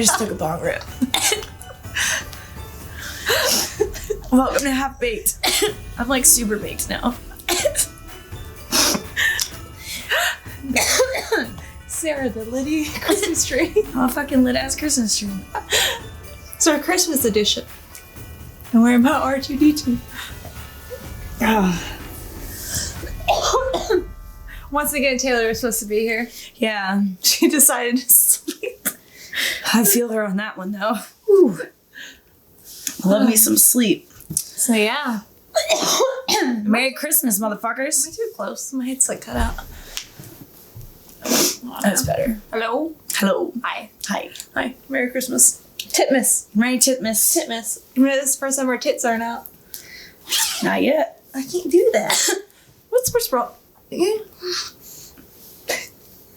just took a bong rip. Welcome to Half Baked. I'm like super baked now. Sarah, the Liddy Christmas tree. Oh, fucking lit ass Christmas tree. It's our Christmas edition. And we're about R2D2. Once again, Taylor was supposed to be here. Yeah. She decided to sleep. I feel her on that one though. Ooh. Love me some sleep. So yeah. Merry Christmas, motherfuckers. Am I too close? My head's like cut out. That's better. Hello? Hello. Hi. Hi. Hi. Merry Christmas. Titmas. Merry Titmas. Titmas. Remember, this is the first time our tits aren't out. Not yet. I can't do that. What's wrong? Yeah.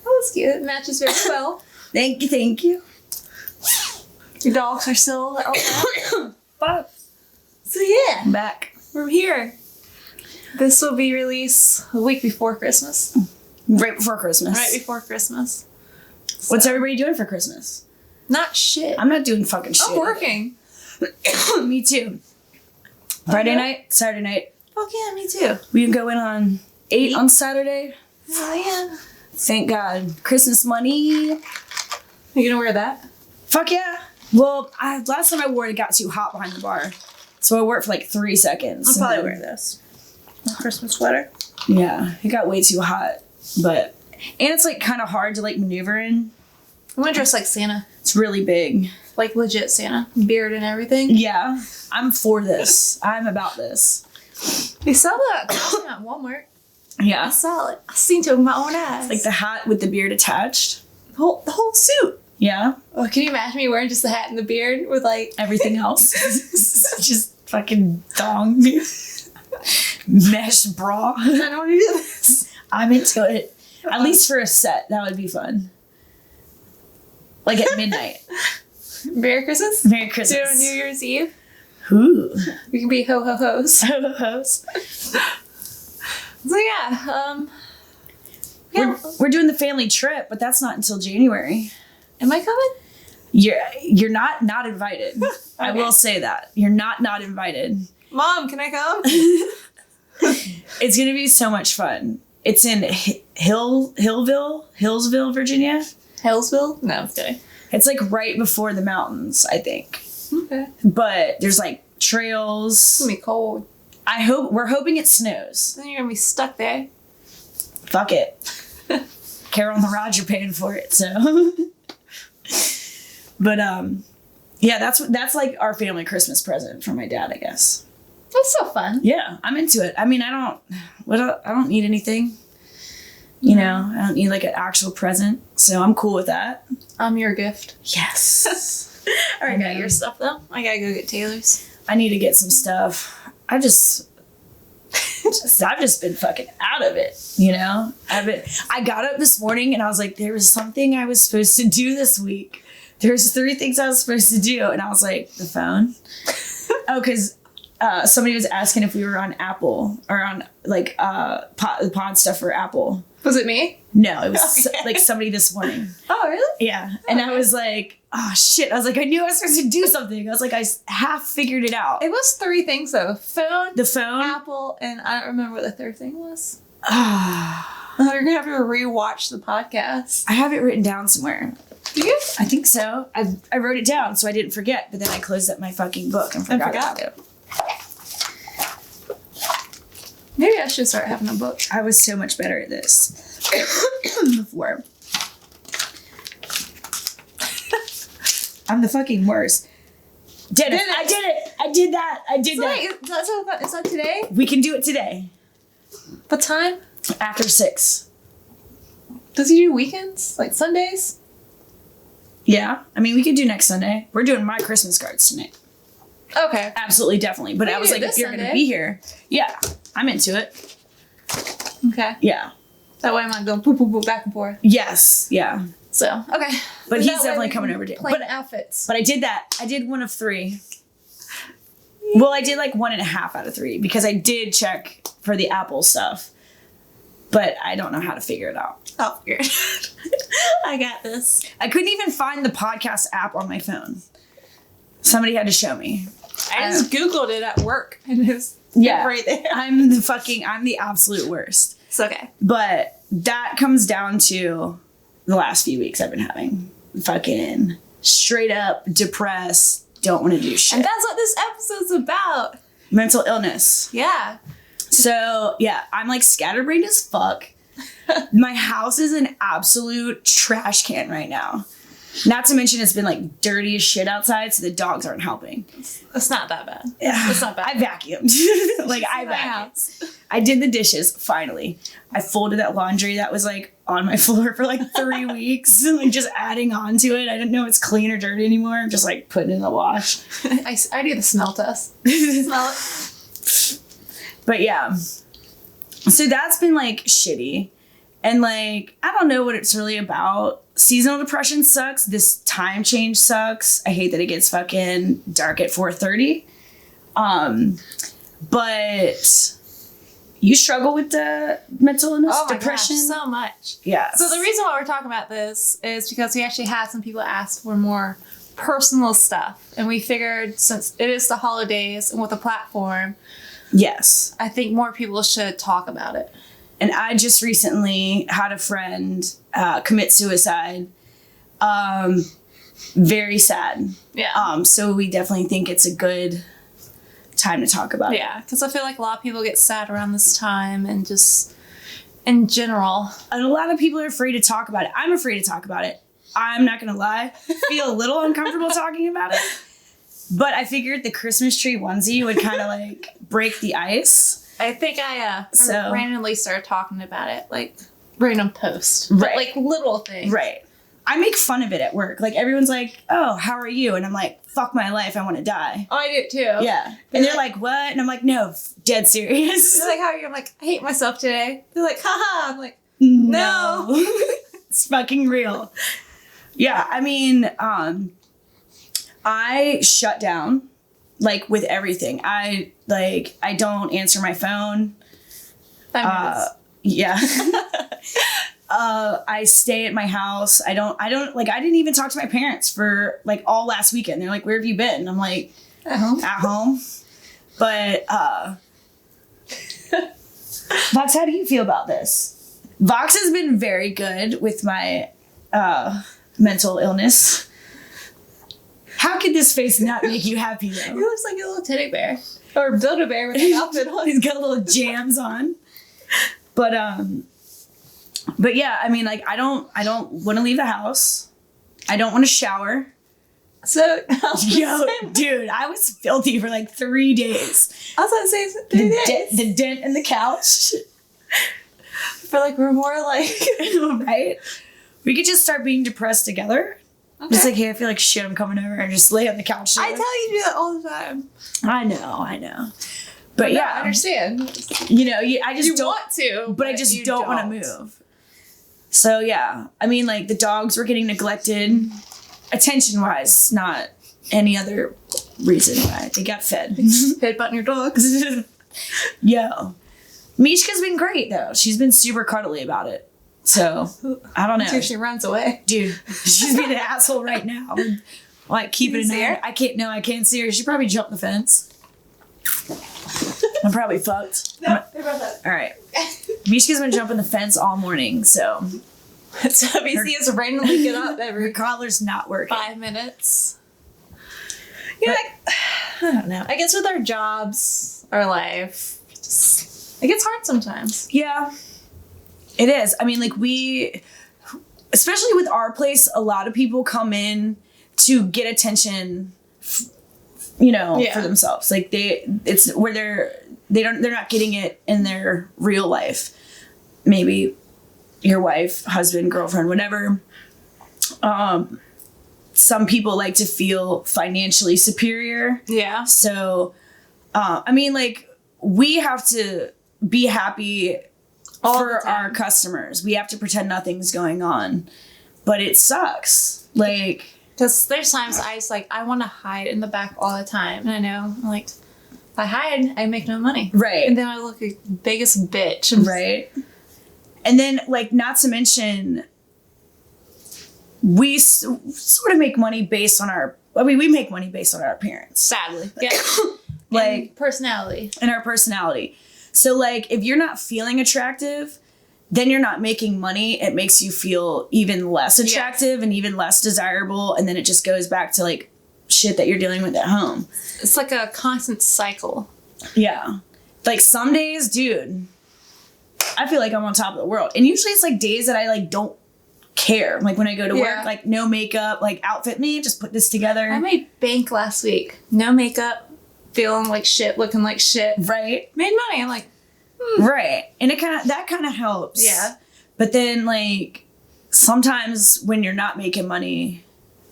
Oh, that's cute. It matches very well. Thank you, thank you. Your dogs are still out. Fuck. So yeah, I'm back. we're here. This will be released a week before Christmas. Right before Christmas. Right before Christmas. What's So- everybody doing for Christmas? Not shit. I'm not doing fucking shit. I'm working. Me too. Friday Okay. night, Saturday night. Fuck yeah, me too. We can go in on 8 on Saturday. Oh yeah. Thank God. Christmas money. Are you gonna wear that? Fuck yeah. Well, last time I wore it, it got too hot behind the bar. So I wore it for like 3 seconds. I'll probably and wear this. My Christmas sweater. then- Yeah, it got way too hot. But, and it's like kind of hard to like maneuver in. I'm gonna dress like Santa. It's really big. Like legit Santa. Beard and everything. Yeah, I'm for this. I'm about this. They sell that costume at Walmart. I Yeah. saw it. I seen it with my own eyes. Like the hat with the beard attached. the whole suit. Yeah. Oh, can you imagine me wearing just the hat and the beard with like Everything else. Just fucking thong. Mesh bra. I don't want to do this. I'm into it. At least for a set. That would be fun. Like at midnight. Merry Christmas. Merry Do Christmas. it on New Year's Eve. Ooh. We can be ho ho hos. Ho-hos. So yeah, yeah. We're doing the family trip, but that's not until January. Am I coming? You're not invited. I Okay. will say that. You're not invited. Mom, can I come? It's gonna be so much fun. It's in Hillsville, Virginia. Hellsville? No, I'm kidding. It's like right before the mountains, I think. Okay. But there's like It's trails. gonna be cold. We're hoping it snows. Then you're gonna be stuck there. Fuck it. Carol on the rod, you're paying for it, so. But yeah, that's like our family Christmas present from my dad, I guess. That's so fun. Yeah, I'm into it. I mean, I don't need anything. You know, I don't need like an actual present, so I'm cool with that. I'm your gift. Yes. I already got your stuff though. I gotta go get Taylor's. I need to get some stuff. I've just been fucking out of it, you know? I got up this morning and I was like, there was something I was supposed to do this week. There's 3 things I was supposed to do. And I was like, the phone? Oh, because somebody was asking if we were on Apple or on like pod stuff for Apple. Was it me? No, it was Okay. like somebody this morning. Oh, really? Yeah. And I was like, oh shit. I was like, I knew I was supposed to do something. I was like, I half figured it out. It was 3 things though. Phone, The phone. Apple, and I don't remember what the third thing was. I Oh, you're gonna have to rewatch the podcast. have it written down somewhere. Do you? I think so. I wrote it down so I didn't forget, but then I closed up my fucking book and forgot about it. Maybe I should start having a book. I was so much better at this before. I'm the fucking worst. Did it. I did it. I did that. I did that. Is that today? We can do it today. What time? After 6. Does he do weekends? Like Sundays? Yeah. I mean, we could do next Sunday. We're doing my Christmas cards tonight. Okay. Absolutely, definitely. But We I was can like, do if this you're going to Sunday. be here, yeah, I'm into it. Okay. Yeah. That way I'm not going poop, poop, poop, back and forth. Yes. Yeah. So, okay. But That he's way definitely we coming can over to. Plain outfits. But I did that. I did 1 of 3. Well, I did like 1.5 out of 3 because I did check for the Apple stuff, but I don't know how to figure it out. Oh, weird. I got this. I couldn't even find the podcast app on my phone. Somebody had to show me. I just Googled it at work and it was right there. I'm the absolute worst. It's okay. But that comes down to the last few weeks I've been having. Fucking straight up depressed, don't want to do shit. And that's what this episode's about. Mental illness. Yeah. So, yeah, I'm like scatterbrained as fuck. My house is an absolute trash can right now. Not to mention it's been like dirty as shit outside, so the dogs aren't helping. It's not that bad. Yeah. It's not bad. I vacuumed. I vacuumed. I did the dishes, finally. I folded that laundry that was like on my floor for like 3 weeks and like just adding on to it. I didn't know it's clean or dirty anymore. I'm just like putting it in the wash. I do the smell test. Smell it. But yeah. So that's been like shitty. And like, I don't know what it's really about. Seasonal depression sucks. This time change sucks. I hate that it gets fucking dark at 4:30. But you struggle with the mental illness, depression? Gosh, so much. Yeah. So the reason why we're talking about this is because we actually had some people ask for more personal stuff. And we figured since it is the holidays and with a platform, yes, I think more people should talk about it. And I just recently had a friend commit suicide. Very sad. Yeah. So we definitely think it's a good time to talk about it. Yeah, because I feel like a lot of people get sad around this time and just in general. And a lot of people are afraid to talk about it. I'm afraid to talk about it. I'm not going to lie. Feel a little uncomfortable talking about it. But I figured the Christmas tree onesie would kind of like break the ice. I think I randomly started talking about it, like random post. Right. But, like little things. Right. I make fun of it at work. Like everyone's like, oh, how are you? And I'm like, fuck my life. I want to die. Oh, I do too. Yeah. And they're like, what? And I'm like, no, dead serious. They're like, how are you? I'm like, I hate myself today. They're like, haha. I'm like, no. It's fucking real. Yeah. I mean, I shut down like with everything. I don't answer my phone. 5 minutes. Yeah. I stay at my house. I didn't even talk to my parents for like all last weekend. They're like, where have you been? And I'm like, at home. At home. But, Vox, how do you feel about this? Vox has been very good with my, mental illness. How could this face not make you happy though? He looks like a little teddy bear. Or Build-A-Bear with an outfit on. He's got little jams on. But yeah, I mean, like, I don't want to leave the house. I don't want to shower. So, yo, dude, I was filthy for like 3 days. I was going to say 3 days. The dent in the couch. I feel like we're more like... Right? We could just start being depressed together. Okay. Just like, hey, I feel like shit, I'm coming over and just lay on the couch. I tell you to do that all the time. I know. But yeah, yeah, I understand. You know, I just don't want to, but I just don't want to move. So yeah, I mean, like the dogs were getting neglected, attention-wise, not any other reason why. They got fed. Headbutting your dogs. Yo, Mishka's been great though. She's been super cuddly about it. So I don't know. Until she runs away, dude. She's being an asshole right now. Like keeping an eye. I can't see her. She probably jumped the fence. I'm probably fucked. No, all right. Mishka's been jumping the fence all morning, so BC has randomly get up every her collar's not working. 5 minutes. Yeah, I don't know. I guess with our jobs, our life, it gets hard sometimes. Yeah, it is. I mean, like especially with our place, a lot of people come in to get attention. For themselves. Like it's where they're not getting it in their real life. Maybe your wife, husband, girlfriend, whatever. Some people like to feel financially superior. Yeah. So, I mean, like we have to be happy for our customers. We have to pretend nothing's going on, but it sucks. Like, because there's times I want to hide in the back all the time. And I know, like, if I hide, I make no money. Right. And then I look like the biggest bitch. Right. And then, like, not to mention, we sort of make money based on we make money based on our appearance. Sadly. Yeah. Like, and personality. And our personality. So, like, if you're not feeling attractive, then you're not making money. It makes you feel even less attractive and even less desirable. And then it just goes back to, like, shit that you're dealing with at home. It's like a constant cycle. Yeah. Like, some days, dude, I feel like I'm on top of the world. And usually it's, like, days that I, like, don't care. Like, when I go to work, like, no makeup, like, outfit me, just put this together. I made bank last week. No makeup, feeling like shit, looking like shit. Right. Made money. I'm like, Right. And that kind of helps. Yeah. But then, like, sometimes when you're not making money,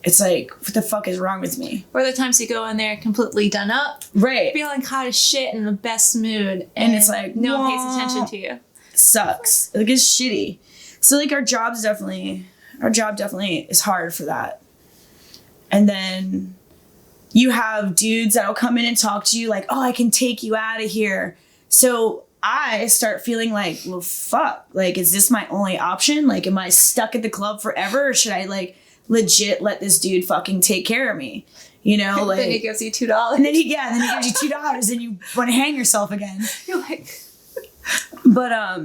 it's like, what the fuck is wrong with me? or the times you go in there completely done up, Right. feeling hot as shit in the best mood, And it's like, no one pays "Wah." attention to you. It sucks. Like, it's shitty. So, like, our job definitely is hard for that. And then you have dudes that'll come in and talk to you like, oh, I can take you out of here. So I start feeling like, well, fuck. Like, is this my only option? Like, am I stuck at the club forever? Or should I, like, legit let this dude fucking take care of me? You know, like. Then he gives you $2. And then he gives you $2 and you want to hang yourself again. You're like. But,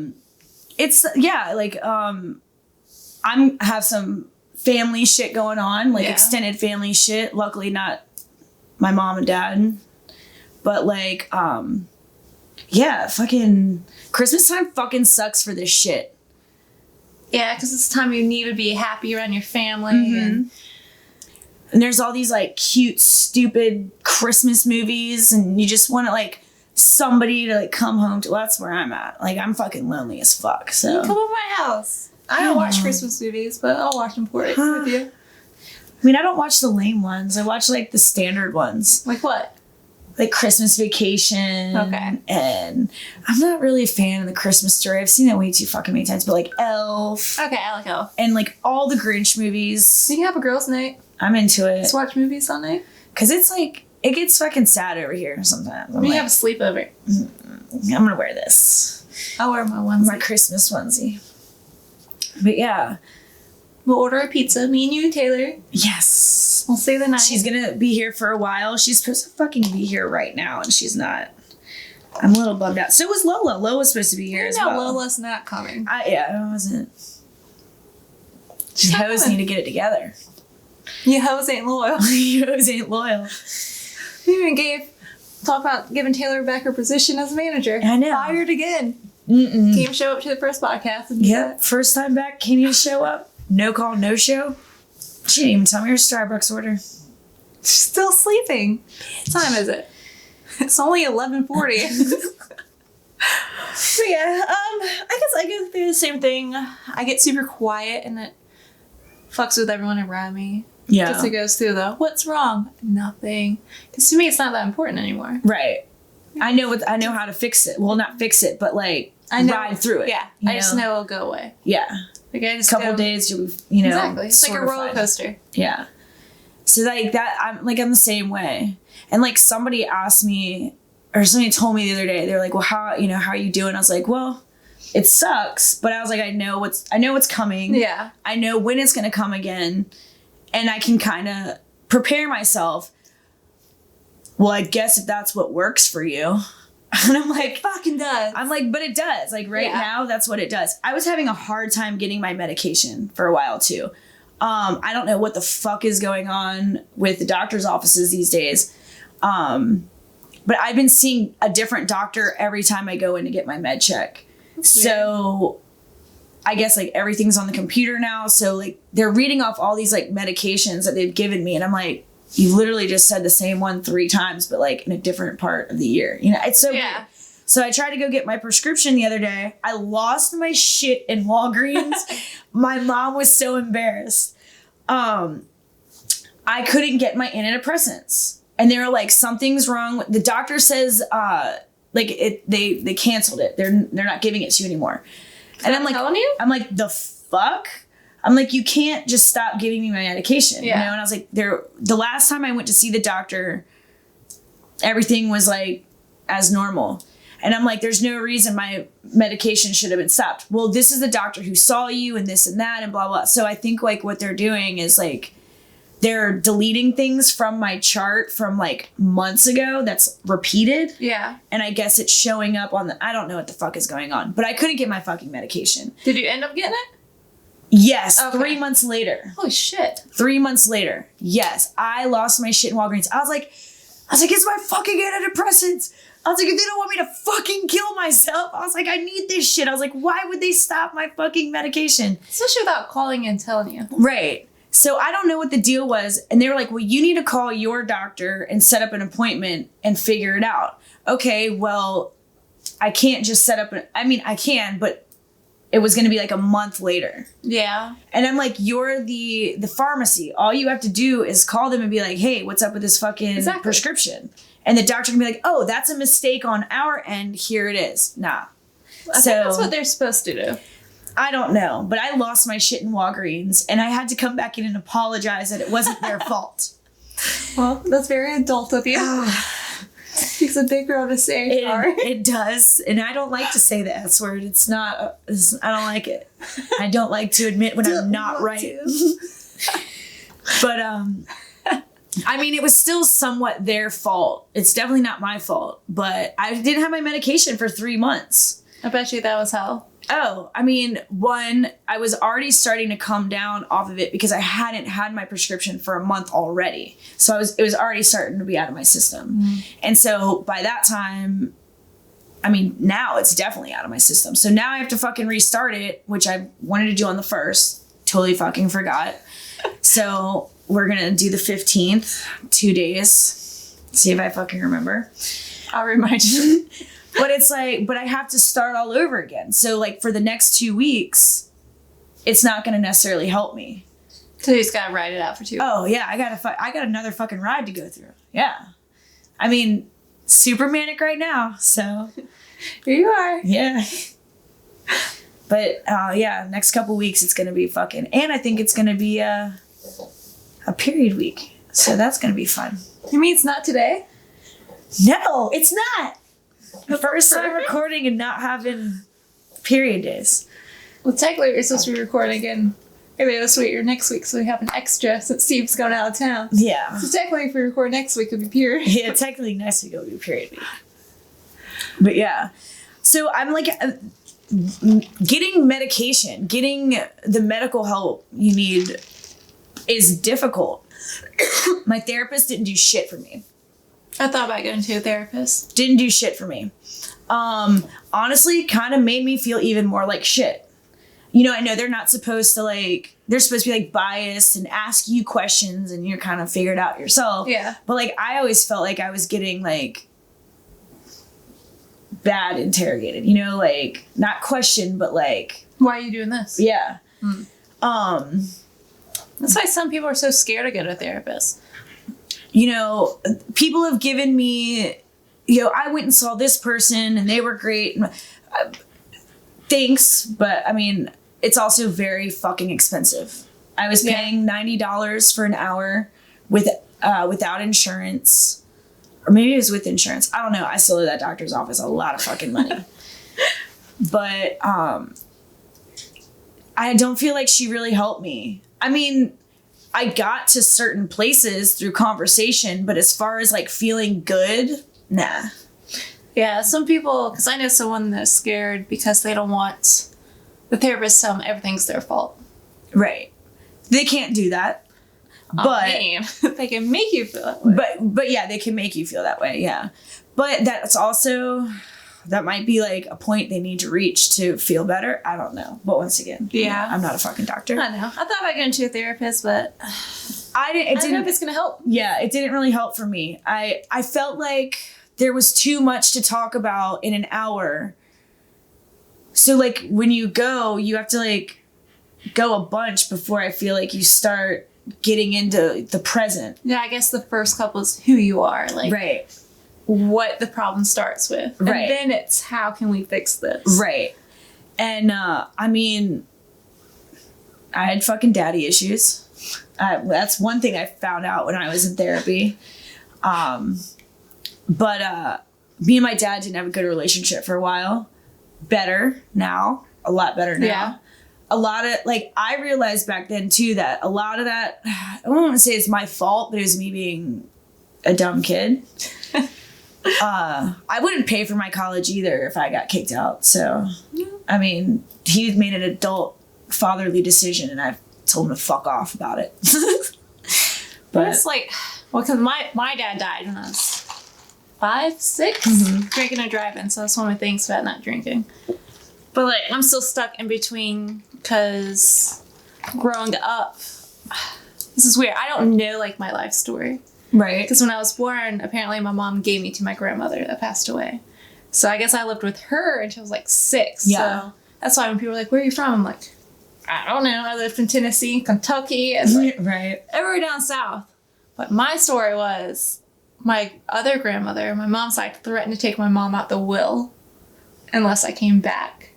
it's, yeah, like, have some family shit going on, like extended family shit. Luckily not my mom and dad. But, like, yeah, fucking Christmas time fucking sucks for this shit. Yeah, because it's the time you need to be happy around your family. And there's all these, like, cute, stupid Christmas movies, and you just want to, like, somebody to, like, come home to. Well, that's where I'm at. Like, I'm fucking lonely as fuck, so. Come over my house. I don't watch Christmas movies, but I'll watch them for it with you. I mean, I don't watch the lame ones. I watch, like, the standard ones. Like what? Like Christmas Vacation. Okay. And I'm not really a fan of the Christmas Story. I've seen that way too fucking many times. But, like, Elf. Okay, I like Elf. And, like, all the Grinch movies. You can have a girls' night. I'm into it. Let's watch movies all night. Because it's, like, it gets fucking sad over here sometimes. We have a sleepover. I'm going to wear this. I'll wear my onesie. My Christmas onesie. But, yeah. We'll order a pizza. Me and you and Taylor. Yes. We'll stay the night. She's going to be here for a while. She's supposed to fucking be here right now, and she's not. I'm a little bummed out. So was Lola. Lola was supposed to be here as well. Lola's not coming. I wasn't. You hoes need to get it together. You hoes ain't loyal. You hoes ain't loyal. We even talk about giving Taylor back her position as manager. I know. Fired again. Mm-mm. Came show up to the first podcast. And Yep. First time back, can't even show up. No call, no show. She didn't even tell me her Starbucks order. She's still sleeping. What time is it? It's only 11:40. So yeah, I guess I go through the same thing. I get super quiet and it fucks with everyone around me. Yeah. Just it goes through the what's wrong? Nothing. Because to me, it's not that important anymore. Right. I know how to fix it. Well, not fix it, but, like, I know, ride through it. Yeah. I just know it'll go away. Yeah. Like I just Couple days, you know. Exactly. It's like a roller coaster. Yeah. So, like, that, I'm the same way. And, like, somebody asked me, or somebody told me the other day, they're like, well, how are you doing? I was like, well, it sucks, but I was like, I know what's coming. Yeah. I know when it's going to come again, and I can kind of prepare myself. Well, I guess if that's what works for you. And I'm like, fucking does. I'm like, but it does. Like, right now, that's what it does. I was having a hard time getting my medication for a while, too. I don't know what the fuck is going on with the doctor's offices these days. But I've been seeing a different doctor every time I go in to get my med check. So I guess, like, everything's on the computer now. So, like, they're reading off all these, like, medications that they've given me. And I'm like, you literally just said the same one 3 times, but, like, in a different part of the year. You know, it's so weird. So I tried to go get my prescription the other day. I lost my shit in Walgreens. My mom was so embarrassed. I couldn't get my antidepressants. And they were like, something's wrong. The doctor says, they canceled it. They're not giving it to you anymore. And I'm like, I'm like, the fuck? I'm like, you can't just stop giving me my medication. You know? And I was like, the last time I went to see the doctor, everything was, like, as normal. And I'm like, there's no reason my medication should have been stopped. Well, this is the doctor who saw you and this and that and blah, blah. So I think like what they're doing is like, they're deleting things from my chart from like months ago that's repeated. Yeah. And I guess it's showing up on I don't know what the fuck is going on, but I couldn't get my fucking medication. Did you end up getting it? Yes. Okay. 3 months later. Holy shit. 3 months later. Yes. I lost my shit in Walgreens. I was like, it's my fucking antidepressants. I was like, if they don't want me to fucking kill myself, I was like, I need this shit. I was like, why would they stop my fucking medication? Especially without calling and telling you. Right. So I don't know what the deal was. And they were like, well, you need to call your doctor and set up an appointment and figure it out. Okay, well, I can't just set up I can, but it was going to be like a month later. Yeah. And I'm like, you're the pharmacy. All you have to do is call them and be like, hey, what's up with this fucking prescription? And the doctor can be like, oh, that's a mistake on our end. Here it is. Nah. I think that's what they're supposed to do. I don't know, but I lost my shit in Walgreens and I had to come back in and apologize that it wasn't their fault. Well, that's very adult of you. Takes a big girl to say sorry. It does. And I don't like to say the S word. It's not, I don't like it. I don't like to admit when I'm not right. But, I mean, it was still somewhat their fault. It's definitely not my fault, but I didn't have my medication for 3 months. I bet you that was hell. Oh, I mean, one, I was already starting to come down off of it because I hadn't had my prescription for a month already. So it was already starting to be out of my system. Mm. And so by that time, I mean, now it's definitely out of my system. So now I have to fucking restart it, which I wanted to do on the 1st. Totally fucking forgot. So we're going to do the 15th, 2 days. See if I fucking remember. I'll remind you. But it's like, but I have to start all over again. So like for the next 2 weeks, it's not going to necessarily help me. So you just got to ride it out for 2 weeks. Oh yeah, I got another fucking ride to go through. Yeah. I mean, super manic right now. So here you are. Yeah. But yeah, next couple weeks it's going to be fucking, and I think it's going to be a period week. So that's going to be fun. You mean it's not today? No, it's not. The first time recording and not having period days. Well, technically, we're supposed to be recording again maybe this week or next week, so we have an extra since Steve's going out of town. Yeah. So technically, if we record next week, it'll be period. Yeah, technically next week will be period week. But yeah. So I'm like, getting medication, getting the medical help you need is difficult. My therapist didn't do shit for me. I thought about going to a therapist. Didn't do shit for me. Honestly, kind of made me feel even more like shit. You know, I know they're not supposed to like, they're supposed to be like biased and ask you questions and you're kind of figure it out yourself. Yeah. But like, I always felt like I was getting like bad interrogated, you know, like not questioned, but like. Why are you doing this? Yeah. That's why some people are so scared to go to a therapist. You know, people have given me, you know, I went and saw this person and they were great. Thanks, but I mean, it's also very fucking expensive. I was paying $90 for an hour without insurance, or maybe it was with insurance. I don't know. I still owe that doctor's office a lot of fucking money. But I don't feel like she really helped me. I mean, I got to certain places through conversation, but as far as like feeling good, nah. Yeah, some people, because I know someone that's scared because they don't want the therapist to tell them everything's their fault. Right. They can't do that. But they can make you feel that way. But yeah, they can make you feel that way, yeah. But that's also, that might be like a point they need to reach to feel better. I don't know. But once again, yeah, I'm not a fucking doctor. I know. I thought about going to a therapist, but I didn't know if it's going to help. Yeah, it didn't really help for me. I felt like there was too much to talk about in an hour. So like when you go, you have to like go a bunch before I feel like you start getting into the present. Yeah, I guess the first couple is who you are, like right, what the problem starts with, right, and then it's how can we fix this, right. And I mean, I had fucking daddy issues. That's one thing I found out when I was in therapy. But me and my dad didn't have a good relationship for a while. Better now. A lot better now. Yeah. A lot of, like, I realized back then too that a lot of that, I don't want to say it's my fault, but it was me being a dumb kid. I wouldn't pay for my college either if I got kicked out. So, I mean, he made an adult fatherly decision and I told him to fuck off about it. But it's like, well, because my dad died when I was 5, 6, drinking and driving. So that's one of the things about not drinking. But like, I'm still stuck in between because growing up, this is weird. I don't know like my life story. Right. Because when I was born, apparently my mom gave me to my grandmother that passed away. So I guess I lived with her until I was like 6. Yeah. So that's why when people are like, where are you from? I'm like, I don't know. I lived in Tennessee, Kentucky, and like right. everywhere down south. But my story was my other grandmother, my mom's side, threatened to take my mom out the will unless I came back.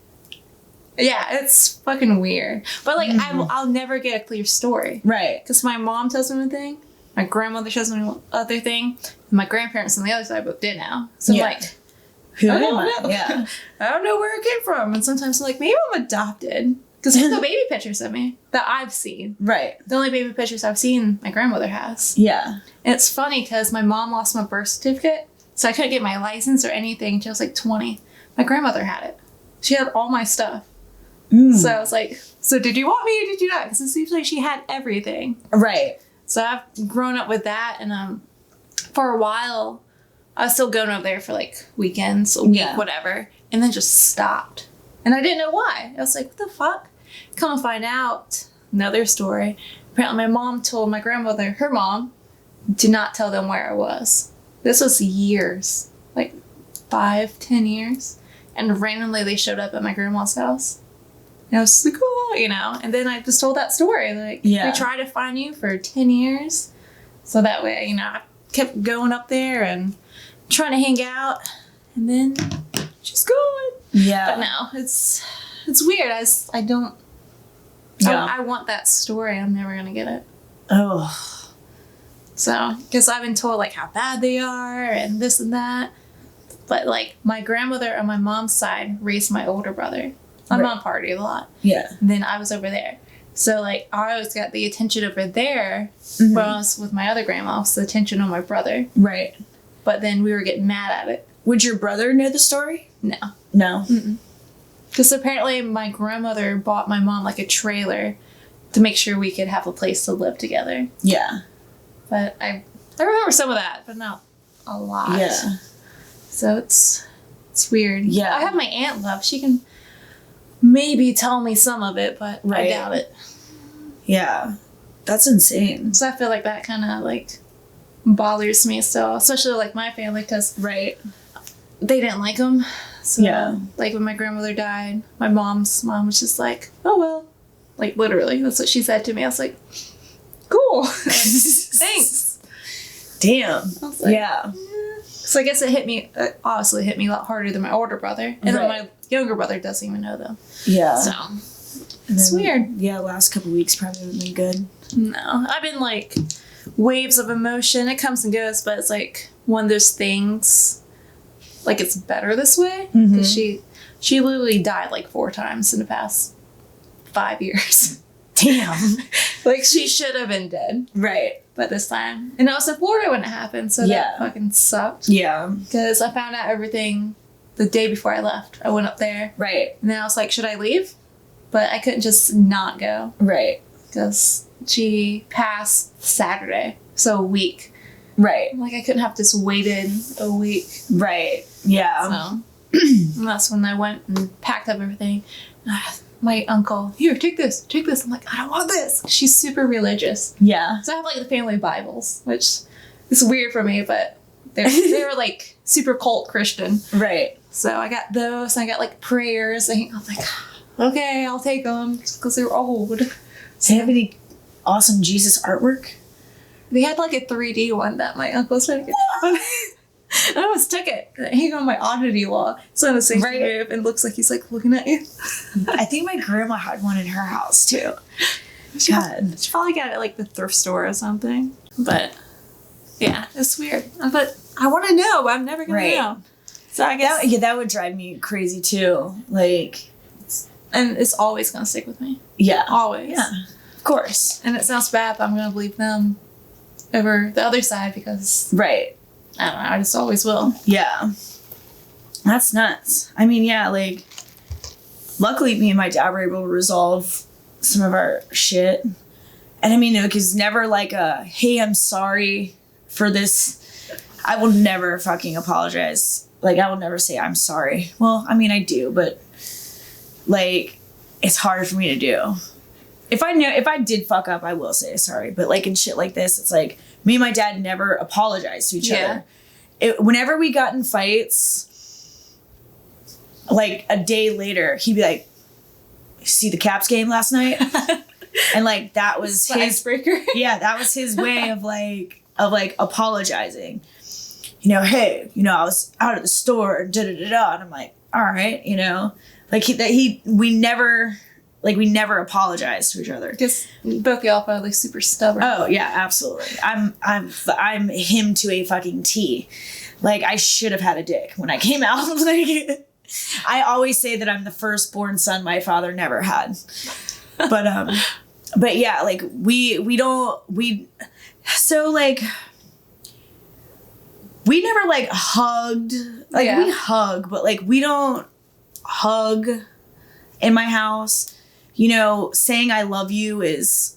Yeah, it's fucking weird. But like, I'll never get a clear story. Right. Because my mom tells me one thing, my grandmother shows me one other thing, and my grandparents on the other side both did now. So I'm like, who I am don't I? know. Yeah. I don't know where it came from. And sometimes I'm like, maybe I'm adopted. Because there's no baby pictures of me that I've seen. Right. The only baby pictures I've seen, my grandmother has. Yeah. And it's funny because my mom lost my birth certificate, so I couldn't get my license or anything until I was like 20. My grandmother had it. She had all my stuff. So I was like, so did you want me or did you not? Because it seems like she had everything. Right. So I've grown up with that, and for a while, I was still going over there for like weekends, a week, whatever, and then just stopped. And I didn't know why. I was like, what the fuck? Come and find out, another story. Apparently my mom told my grandmother, her mom, to not tell them where I was. This was years, like 5, 10 years. And randomly they showed up at my grandma's house. And I was like, oh, you know. And then I just told that story. Like, we tried to find you for 10 years. So that way, you know, I kept going up there and trying to hang out. And then just going. Yeah. But no, it's weird. I don't. I want that story. I'm never gonna get it. Oh. So, because I've been told like how bad they are and this and that. But like my grandmother on my mom's side raised my older brother. My mom partied a lot. Yeah. And then I was over there. So like I always got the attention over there. When I was with my other grandma, it was the attention on my brother. Right. But then we were getting mad at it. Would your brother know the story? No. No. Because apparently my grandmother bought my mom like a trailer to make sure we could have a place to live together. Yeah. But I remember some of that, but not a lot. Yeah. So it's weird. Yeah. I have my aunt love. She can maybe tell me some of it, but I doubt it. Yeah. That's insane. So I feel like that kind of like bothers me still, especially like my family, because they didn't like him. So like when my grandmother died, my mom's mom was just like, oh well, like literally that's what she said to me. I was like, cool. Thanks. Damn. I was like, yeah. So I guess it obviously hit me a lot harder than my older brother, and then my younger brother doesn't even know them. Yeah. So it's weird. Yeah, last couple weeks probably haven't been good. No, I've been like waves of emotion. It comes and goes, but it's like one of those things. Like it's better this way because she literally died like 4 times in the past 5 years. Damn. Like she should have been dead. Right. But this time, and I was in Florida when it happened, so that fucking sucked. Yeah. Because I found out everything the day before I left. I went up there. Right. And then I was like, should I leave? But I couldn't just not go. Right. Because she passed Saturday, so a week. Right. Like I couldn't have just waited a week. Right. Yeah. So and that's when I went and packed up everything. My uncle, here, take this. I'm like, I don't want this. She's super religious. Yeah. So I have like the family Bibles, which is weird for me, but they were like super cult Christian. Right. So I got those. I got like prayers. I'm like, okay, I'll take them because they were old. Do they have any awesome Jesus artwork? They had like a 3D one that my uncle was trying to get. I almost took it. Hang on my oddity wall. So in the same move and looks like he's like looking at you. I think my grandma had one in her house too. She probably got it at like the thrift store or something. But yeah, it's weird. But I want to know, but I'm never going to know. So I guess that would drive me crazy too. Like, and it's always gonna stick with me. Yeah. Always. Yeah. Of course. And it sounds bad, but I'm gonna believe them over the other side because right. I don't know, I just always will. Yeah. That's nuts. I mean, yeah, like, luckily me and my dad were able to resolve some of our shit. And I mean, it was never like a, hey, I'm sorry for this. I will never fucking apologize. Like, I will never say I'm sorry. Well, I mean, I do, but like, it's hard for me to do. If I did fuck up, I will say sorry. But like in shit like this, it's like me and my dad never apologized to each other. Whenever we got in fights, like a day later, he'd be like, "See the Caps game last night?" And like that was his icebreaker. Yeah, that was his way of apologizing. You know, hey, you know, I was out of the store and da da da da, and I'm like, all right, you know, like we never apologized to each other. Because both y'all probably super stubborn. Oh yeah, absolutely. I'm him to a fucking T. Like, I should have had a dick when I came out. Like, I always say that I'm the firstborn son my father never had. But yeah, like we never like hugged. Like we hug, but like we don't hug in my house. You know, saying I love you is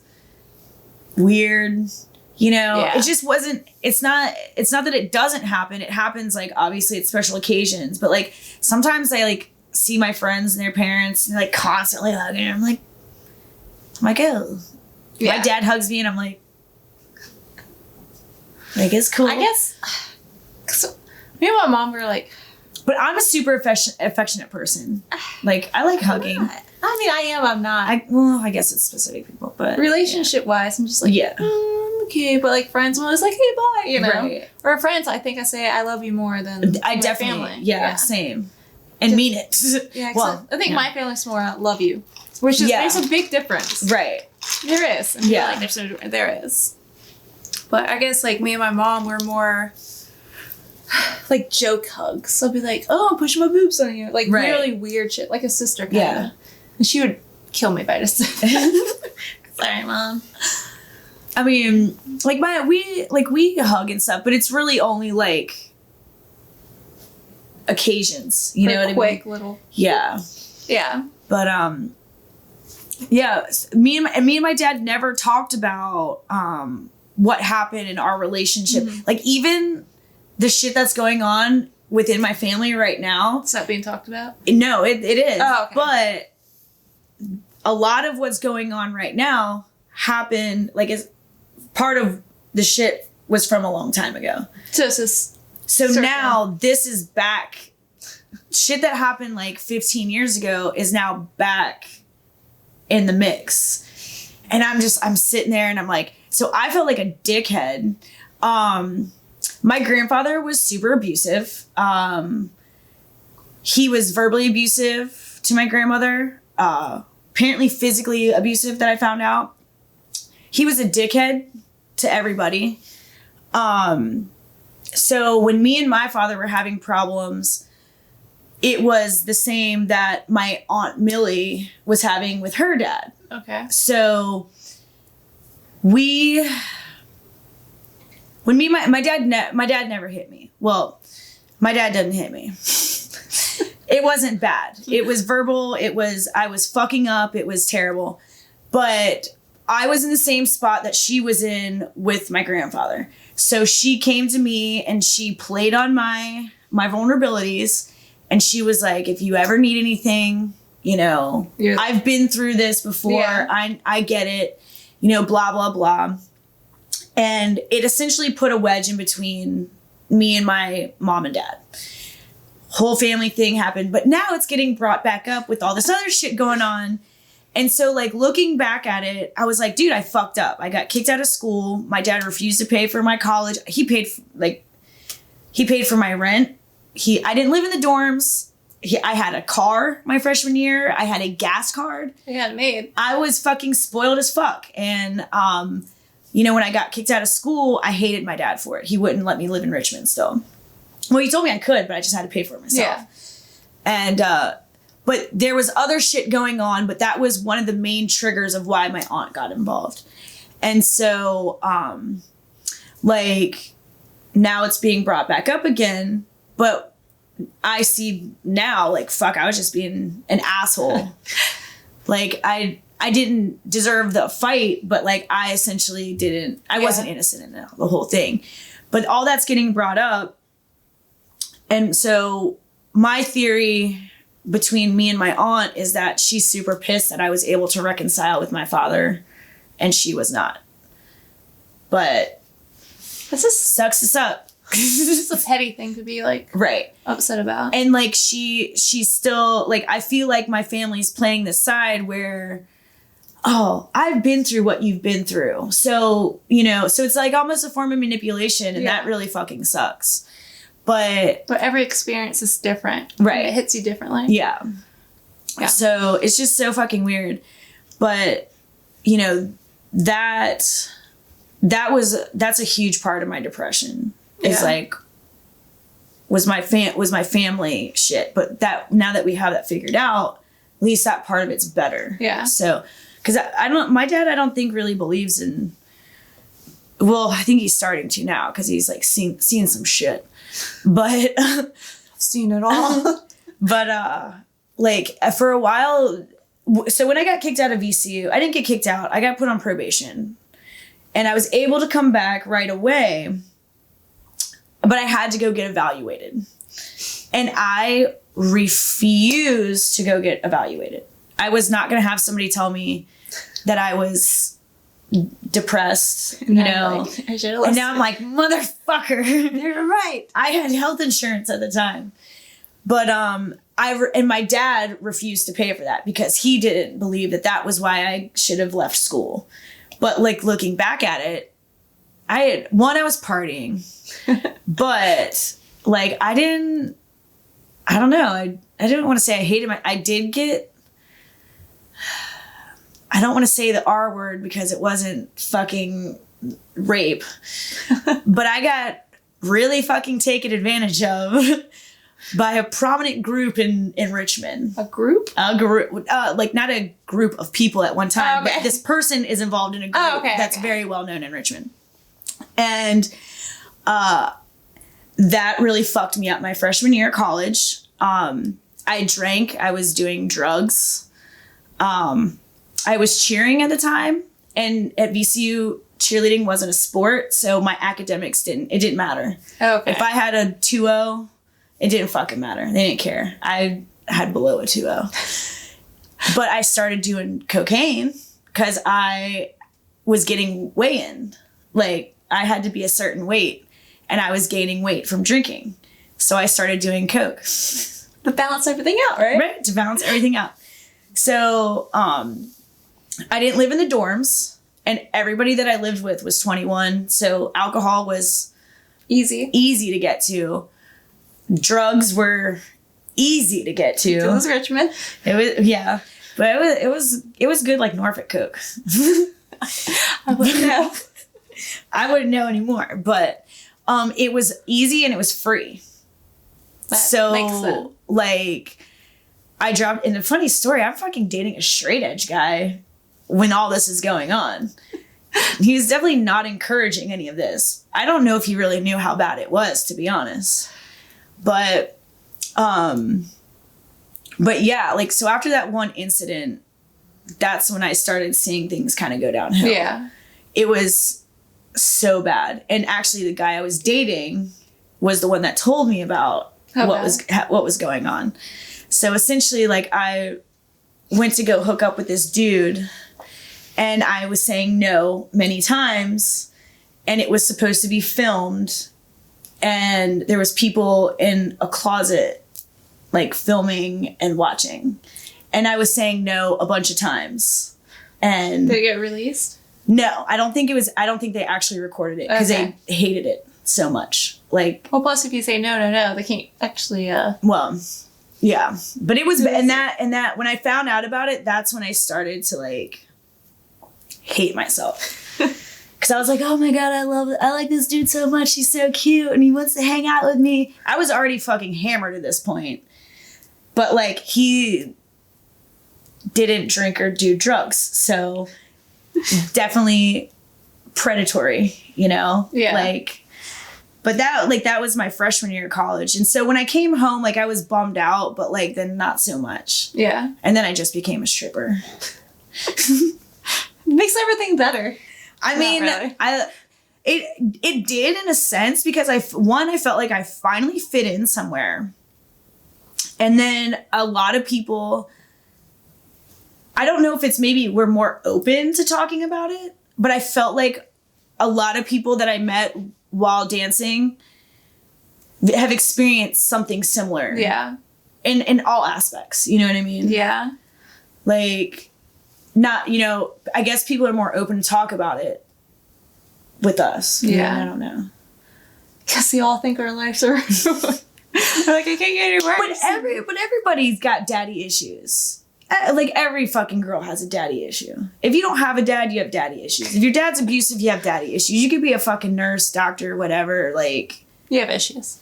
weird. You know, it just wasn't, it's not that it doesn't happen. It happens, like, obviously at special occasions, but like sometimes I like see my friends and their parents and they're like constantly hugging. I'm like, oh. My dad hugs me and I'm like it's cool. I guess, cause me and my mom were like, but I'm a super affectionate person. Like, I like hugging. I mean, I am, I'm not. I guess it's specific people, but relationship wise, I'm just like, okay, but like friends, I'm always like, hey, bye, you know. Right. Or friends, I think I say I love you more than I my definitely, family. Yeah, same, and mean it. Yeah, well, I think my family's more love you, which is there's a big difference. Right. There is. And like, there's no, there is. But I guess like me and my mom were more like joke hugs. So I'll be like, oh, I'm pushing my boobs on you, like really weird shit, like a sister kind of. Yeah. And she would kill me if I just sorry, Mom. I mean, like we hug and stuff, but it's really only like occasions, you know what I mean? Quick little. Yeah. Yeah. But yeah, me and my dad never talked about what happened in our relationship. Mm-hmm. Like, even the shit that's going on within my family right now. It's not being talked about? No, it is. Oh, okay. But a lot of what's going on right now happened, like, as part of the shit was from a long time ago. So now this is back. Shit that happened like 15 years ago is now back in the mix. And I'm sitting there and I'm like, so I felt like a dickhead. My grandfather was super abusive. He was verbally abusive to my grandmother. Apparently physically abusive, that I found out. He was a dickhead to everybody. So when me and my father were having problems, it was the same that my Aunt Millie was having with her dad. Okay. So my dad never hit me. Well, my dad doesn't hit me. It wasn't bad. It was verbal. I was fucking up. It was terrible. But I was in the same spot that she was in with my grandfather. So she came to me and she played on my vulnerabilities. And she was like, if you ever need anything, you know, I've been through this before. Yeah. I get it, you know, blah, blah, blah. And it essentially put a wedge in between me and my mom and dad. Whole family thing happened, but now it's getting brought back up with all this other shit going on. And so, like, looking back at it, I was like, dude, I fucked up. I got kicked out of school. My dad refused to pay for my college. He paid for my rent. I didn't live in the dorms. I had a car my freshman year. I had a gas card. You had it made. I was fucking spoiled as fuck. And, you know, when I got kicked out of school, I hated my dad for it. He wouldn't let me live in Richmond still. Well, he told me I could, but I just had to pay for it myself. Yeah. And, but there was other shit going on, but that was one of the main triggers of why my aunt got involved. And so, like, now it's being brought back up again, but I see now, like, fuck, I was just being an asshole. Like, I didn't deserve the fight, but, like, I essentially didn't, I wasn't innocent in the whole thing. But all that's getting brought up. And so my theory between me and my aunt is that she's super pissed that I was able to reconcile with my father and she was not. But this just sucks to suck. This is a petty thing to be like upset about. And like she's still like, I feel like my family's playing this side where, oh, I've been through what you've been through. So, you know, so it's like almost a form of manipulation and that really fucking sucks. But every experience is different. Right. It hits you differently. Yeah. So it's just so fucking weird. But, you know, that's a huge part of my depression. Is like was my family shit. But that now that we have that figured out, at least that part of it's better. Yeah. So because my dad I don't think really believes in. Well, I think he's starting to now because he's like seen some shit. But I've seen it all. But like for a while, so when I got kicked out of VCU, I didn't get kicked out. I got put on probation, and I was able to come back right away. But I had to go get evaluated, and I refused to go get evaluated. I was not going to have somebody tell me that I was depressed, you know. Like, I should've and now I'm like, motherfucker. You're right. I had health insurance at the time. But and my dad refused to pay for that because he didn't believe that was why I should have left school. But like looking back at it, I was partying. But like I don't know. I didn't want to say I hated I did get, I don't want to say the R word because it wasn't fucking rape, but I got really fucking taken advantage of by a prominent group in Richmond. A group? Like not a group of people at one time, but this person is involved in a group that's very well known in Richmond. And that really fucked me up my freshman year of college. I drank, I was doing drugs. I was cheering at the time, and at VCU, cheerleading wasn't a sport, so my academics didn't matter. Okay. If I had a 2.0, it didn't fucking matter. They didn't care. I had below a 2.0. But I started doing cocaine because I was getting weigh-in. Like, I had to be a certain weight, and I was gaining weight from drinking. So I started doing coke. To balance everything out, right? Right, to balance everything out. So, I didn't live in the dorms, and everybody that I lived with was 21. So alcohol was easy to get to. Drugs were easy to get to. It was Richmond. It was, but it was good like Norfolk Coke. I wouldn't know. I wouldn't know anymore, but it was easy and it was free. That makes sense. Like I dropped, in a funny story, I'm fucking dating a straight edge guy when all this is going on. He's definitely not encouraging any of this. I don't know if he really knew how bad it was, to be honest. But yeah, like, so after that one incident, that's when I started seeing things kind of go downhill. Yeah. It was so bad. And actually the guy I was dating was the one that told me about what was going on. So essentially, like, I went to go hook up with this dude, and I was saying no many times, and it was supposed to be filmed, and there was people in a closet, like, filming and watching, and I was saying no a bunch of times. And did it get released? No, I don't think they actually recorded it because they hated it so much. Like, well, plus if you say no, they can't actually. Well, yeah, but it was, and that when I found out about it, that's when I started to like hate myself. Because I was like, oh my God, I like this dude so much. He's so cute and he wants to hang out with me. I was already fucking hammered at this point. But like, he didn't drink or do drugs. So definitely predatory, you know? Yeah. Like, but that was my freshman year of college. And so when I came home, like I was bummed out, but like then not so much. Yeah. And then I just became a stripper. Makes everything better. I mean, really. It did in a sense because I felt like I finally fit in somewhere. And then a lot of people, I don't know if it's maybe we're more open to talking about it, but I felt like a lot of people that I met while dancing have experienced something similar. Yeah. In all aspects. You know what I mean? Yeah. Like, not, you know, I guess people are more open to talk about it with us. Yeah. I don't know. Because we all think our lives are like, I can't get any worse. But everybody's got daddy issues. Like, every fucking girl has a daddy issue. If you don't have a dad, you have daddy issues. If your dad's abusive, you have daddy issues. You could be a fucking nurse, doctor, whatever. Like, You have issues.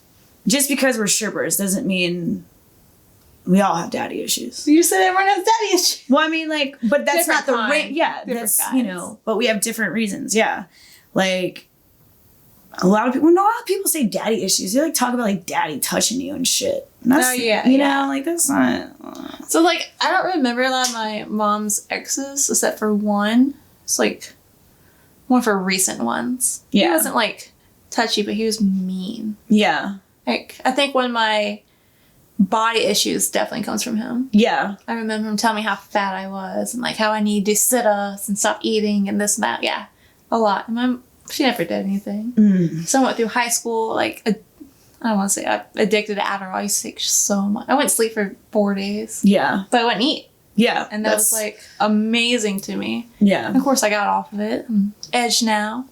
just because we're strippers doesn't mean we all have daddy issues. You said everyone has daddy issues. Well, I mean, like, but that's Different not the kind. yeah, Different that's, kinds. you know, but we have different reasons. Yeah. Like, a lot of people say daddy issues. They like talk about like daddy touching you and shit. And that's, Oh, yeah, you yeah. know, like that's not. So, like, I don't remember a lot of my mom's exes except for one. It's like one for recent ones. Yeah. He wasn't like touchy, but he was mean. Yeah. Like, I think one of my body issues definitely comes from him. Yeah. I remember him telling me how fat I was and like how I need to sit-ups and stop eating and this and that. Yeah, a lot. And she never did anything. So I went through high school, like, I don't want to say addicted to Adderall. I used to take so much. I wouldn't sleep for 4 days. Yeah. But I wouldn't eat. Yeah. And that was like amazing to me. Yeah. And of course, I got off of it. I'm edged now,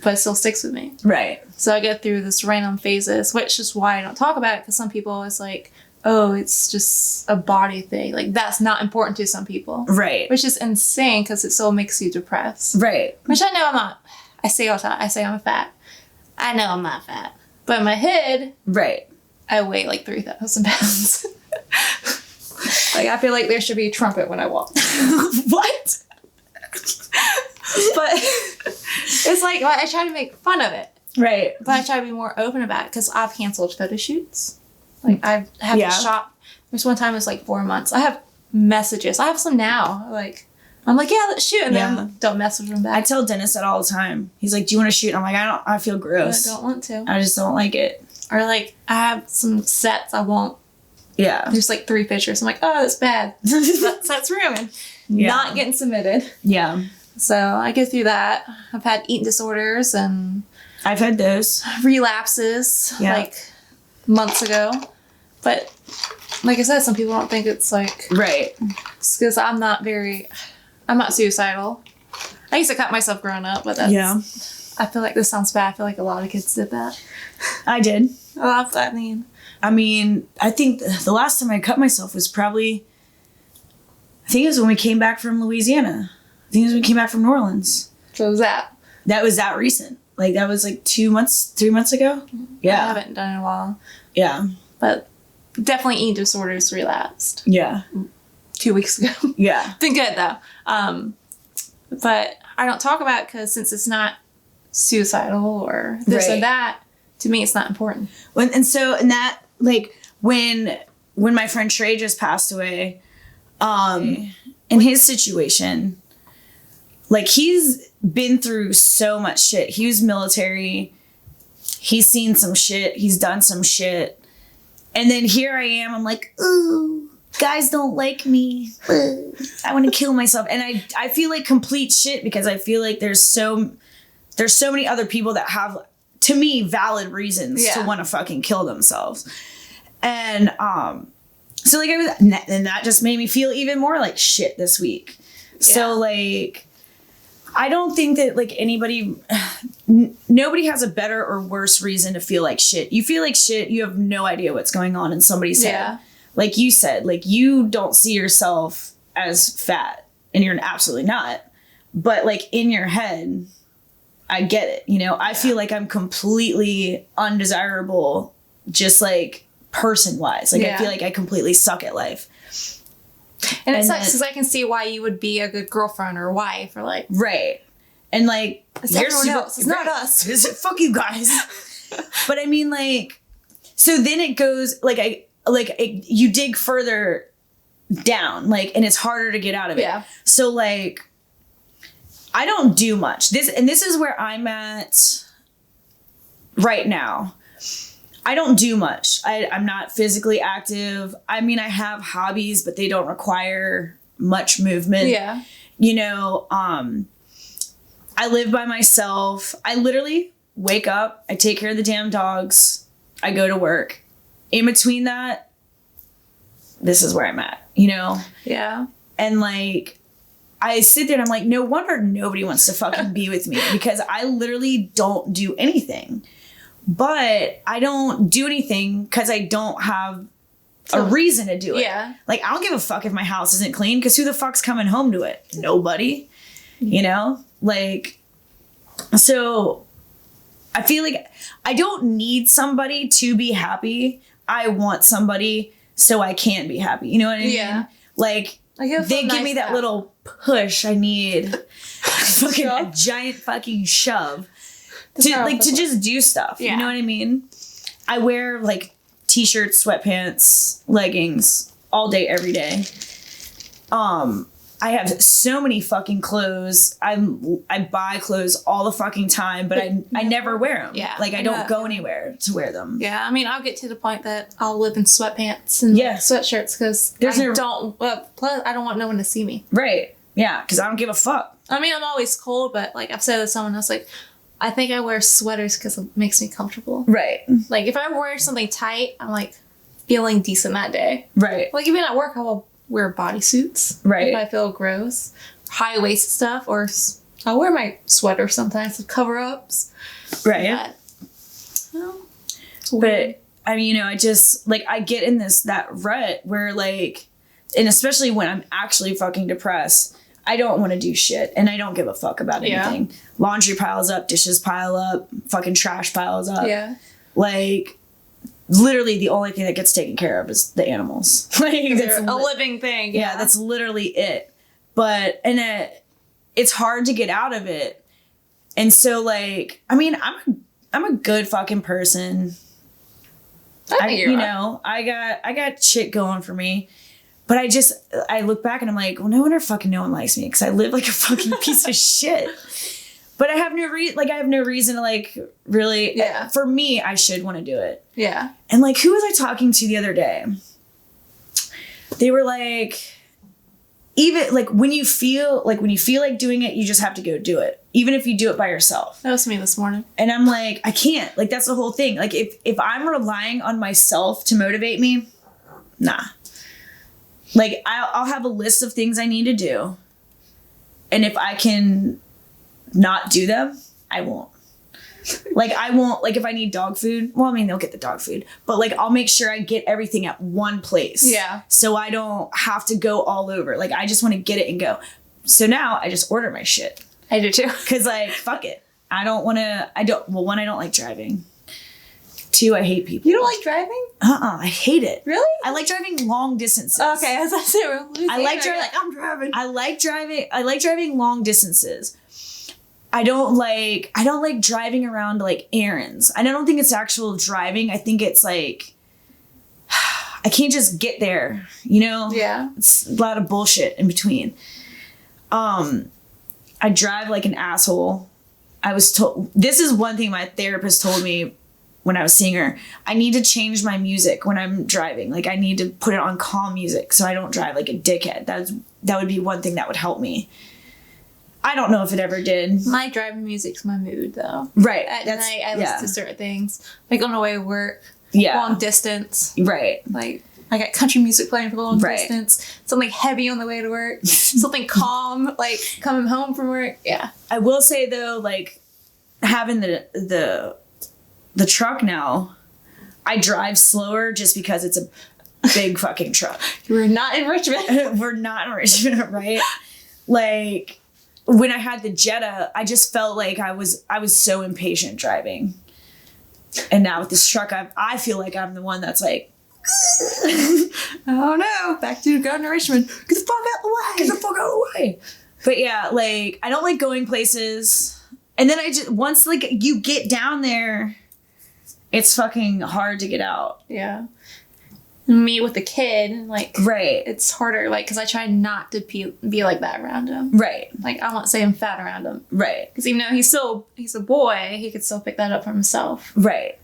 but it still sticks with me. Right. So I go through this random phases, which is why I don't talk about it, because some people it's like, oh, it's just a body thing. Like, that's not important to some people. Right. Which is insane because it still makes you depressed. Right. Which I know I'm not. I say all the time, I say I'm fat. I know I'm not fat. But in my head, Right. I weigh like 3,000 pounds. Like, I feel like there should be a trumpet when I walk. What? But it's like, I try to make fun of it. Right. But I try to be more open about it because I've canceled photo shoots. Like, I have Yeah. to shop. There's one time it was like 4 months. I have messages. I have some now. Like, I'm like, yeah, let's shoot. And Yeah. then don't message them I back. tell Dennis that all the time. He's like, do you want to shoot? And I'm like, I feel I gross. don't want to. I just don't like it. Or like, I have some sets I won't. Yeah. There's like 3 pictures. I'm like, oh, that's bad. That's ruined. Yeah. Not getting submitted. Yeah. So I go through that. I've had eating disorders and I've had those. relapses Yeah. like months ago. But like I said, some people don't think it's like, Right. because I'm not suicidal. I used to cut myself growing up, but that's, Yeah. I feel like this sounds bad. I feel like a lot of kids did that. I did. I mean, I think the last time I cut myself was probably, I think it was when we came back from Louisiana. I think it was when we came back from New Orleans. so was that. That was that recent. Like, that was like 3 months ago. I Yeah. haven't done it in a while. Yeah. But definitely eating disorders relapsed Yeah. 2 weeks ago. Yeah. Been good though. But I don't talk about it because since it's not suicidal or this Right. or that, to me it's not important. And that, like, when my friend Trey just passed away, in his situation, like, he's been through so much shit. He was military. He's seen some shit. He's done some shit. And then here I am. I'm like, ooh, guys don't like me. Ugh, I want to kill myself. And I feel like complete shit because I feel like there's so many other people that have, to me, valid reasons to Yeah. want to fucking kill themselves. And so like and that just made me feel even more like shit this week. So like, I don't think that like nobody has a better or worse reason to feel like shit. You feel like shit, you have no idea what's going on in somebody's head. Like you said, like, you don't see yourself as fat, and you're absolutely not. But like in your head, I get it. You know, I feel like I'm completely undesirable, just like person wise. Like I feel like I completely suck at life. And it sucks because I can see why you would be a good girlfriend or wife or like. Right. And like, it's everyone else. It's not us. Fuck you guys. But I mean, like, so then it goes you dig further down, like, and it's harder to get out of it. Yeah. So like, I don't do much. This is where I'm at right now. I don't do much. I'm not physically active. I mean, I have hobbies, but they don't require much movement. Yeah. You know, I live by myself. I literally wake up, I take care of the damn dogs, I go to work. In between that, this is where I'm at, you know? Yeah. And like, I sit there and I'm like, no wonder nobody wants to fucking be with me because I literally don't do anything. But I don't do anything because I don't have a reason to do it. Yeah. Like, I don't give a fuck if my house isn't clean because who the fuck's coming home to it? Nobody. You know? Like, so I feel like I don't need somebody to be happy. I want somebody so I can be happy. You know what I mean? Yeah. Like, they give me that little push I need. Fucking a giant fucking shove. To just do stuff. Yeah. You know what I mean? I wear like t-shirts, sweatpants, leggings all day, every day. I have so many fucking clothes. I buy clothes all the fucking time, but I never wear them. Yeah. Like I don't go anywhere to wear them. Yeah. I mean, I'll get to the point that I'll live in sweatpants and sweatshirts because I don't want no one to see me. Right. Yeah. Because I don't give a fuck. I mean, I'm always cold, but like I've said to someone else, like, I think I wear sweaters because it makes me comfortable. Right. Like, if I wear something tight, I'm, like, feeling decent that day. Right. Like, even at work, I will wear bodysuits. Right. If I feel gross. High-waisted stuff. Or I'll wear my sweater sometimes with cover-ups. Right. But, I mean, you know, I just, like, I get in that rut where, like, and especially when I'm actually fucking depressed, I don't want to do shit, and I don't give a fuck about anything. Yeah. Laundry piles up, dishes pile up, fucking trash piles up. Yeah. Like, literally the only thing that gets taken care of is the animals. Like, that's a living thing. Yeah, that's literally it. But, and it's hard to get out of it. And so, like, I mean, I'm a good fucking person. You know, I got shit going for me. But I look back and I'm like, well, no wonder fucking no one likes me because I live like a fucking piece of shit. But I have no reason to like really. Yeah. For me, I should want to do it. Yeah. And like, who was I talking to the other day? They were like, even like when you feel like doing it, you just have to go do it, even if you do it by yourself. That was me this morning. And I'm like, I can't. Like that's the whole thing. Like if I'm relying on myself to motivate me, nah. Like, I'll have a list of things I need to do. And if I can not do them, I won't. Like, I won't, like, if I need dog food, well, I mean, they'll get the dog food. But, like, I'll make sure I get everything at one place. Yeah. So I don't have to go all over. Like, I just want to get it and go. So now I just order my shit. I do, too. Because, like, fuck it. One, I don't like driving. Two, I hate people. You don't like driving? I hate it. Really? I like driving long distances. Okay, as I said, I like driving. I'm driving. I like driving long distances. I don't like driving around to like errands. I don't think it's actual driving. I think it's like I can't just get there. You know? Yeah. It's a lot of bullshit in between. I drive like an asshole. I was told this is one thing my therapist told me. When I was seeing her, I need to change my music when I'm driving. Like I need to put it on calm music so I don't drive like a dickhead. That would be one thing that would help me. I don't know if it ever did. My driving music's my mood though. Right. At night I listen to certain things. Like on the way to work. Yeah. Long distance. Right. Like I got country music playing for long distance. Something heavy on the way to work. Something calm, like coming home from work. Yeah. I will say though, like having the truck now, I drive slower just because it's a big fucking truck. We're not in Richmond. We're not in Richmond, right? Like, when I had the Jetta, I just felt like I was so impatient driving. And now with this truck, I feel like I'm the one that's like, oh no, back to going to Richmond. Get the fuck out of the way. Get the fuck out of the way. But yeah, like, I don't like going places. And then once like you get down there, it's fucking hard to get out. Yeah. Me with the kid, like, right, it's harder, like, because I try not to be like that around him. Right. Like, I won't say I'm fat around him. Right. Because even though he's a boy, he could still pick that up for himself. Right.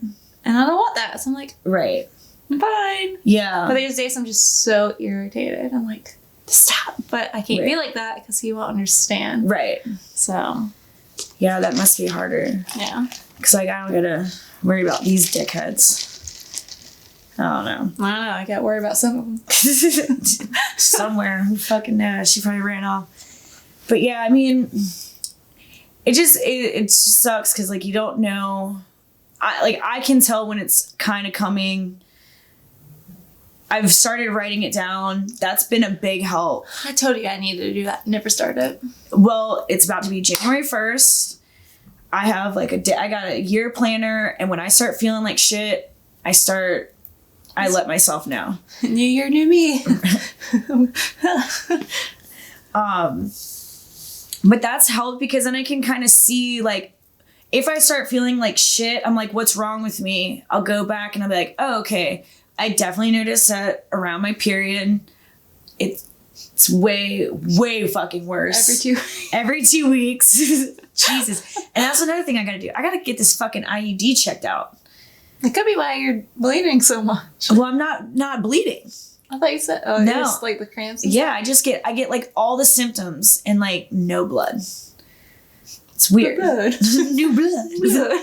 And I don't want that. So I'm like, right. I'm fine. Yeah. But there's days I'm just so irritated. I'm like, stop. But I can't be like that because he won't understand. Right. So. Yeah, that must be harder. Yeah. Because, like, I don't gotta worry about these dickheads. I don't know. I got worried about some of them. Somewhere. Who fucking knows? She probably ran off. But yeah, I mean, it just sucks because, like, you don't know. I can tell when it's kind of coming. I've started writing it down. That's been a big help. I told you I needed to do that. Never started. Well, it's about to be January 1st. I have like I got a year planner, and when I start feeling like shit, I let myself know. New year, new me. But that's helped because then I can kind of see, like, if I start feeling like shit, I'm like, what's wrong with me? I'll go back and I'll be like, oh, okay. I definitely noticed that around my period, it's way, way fucking worse. Every 2 weeks. Jesus. And that's another thing I gotta do. I gotta get this fucking IUD checked out. It could be why you're bleeding so much. Well, I'm not bleeding. I thought you said, no. Just like the cramps. Yeah, I get like all the symptoms and like no blood. It's weird. New blood.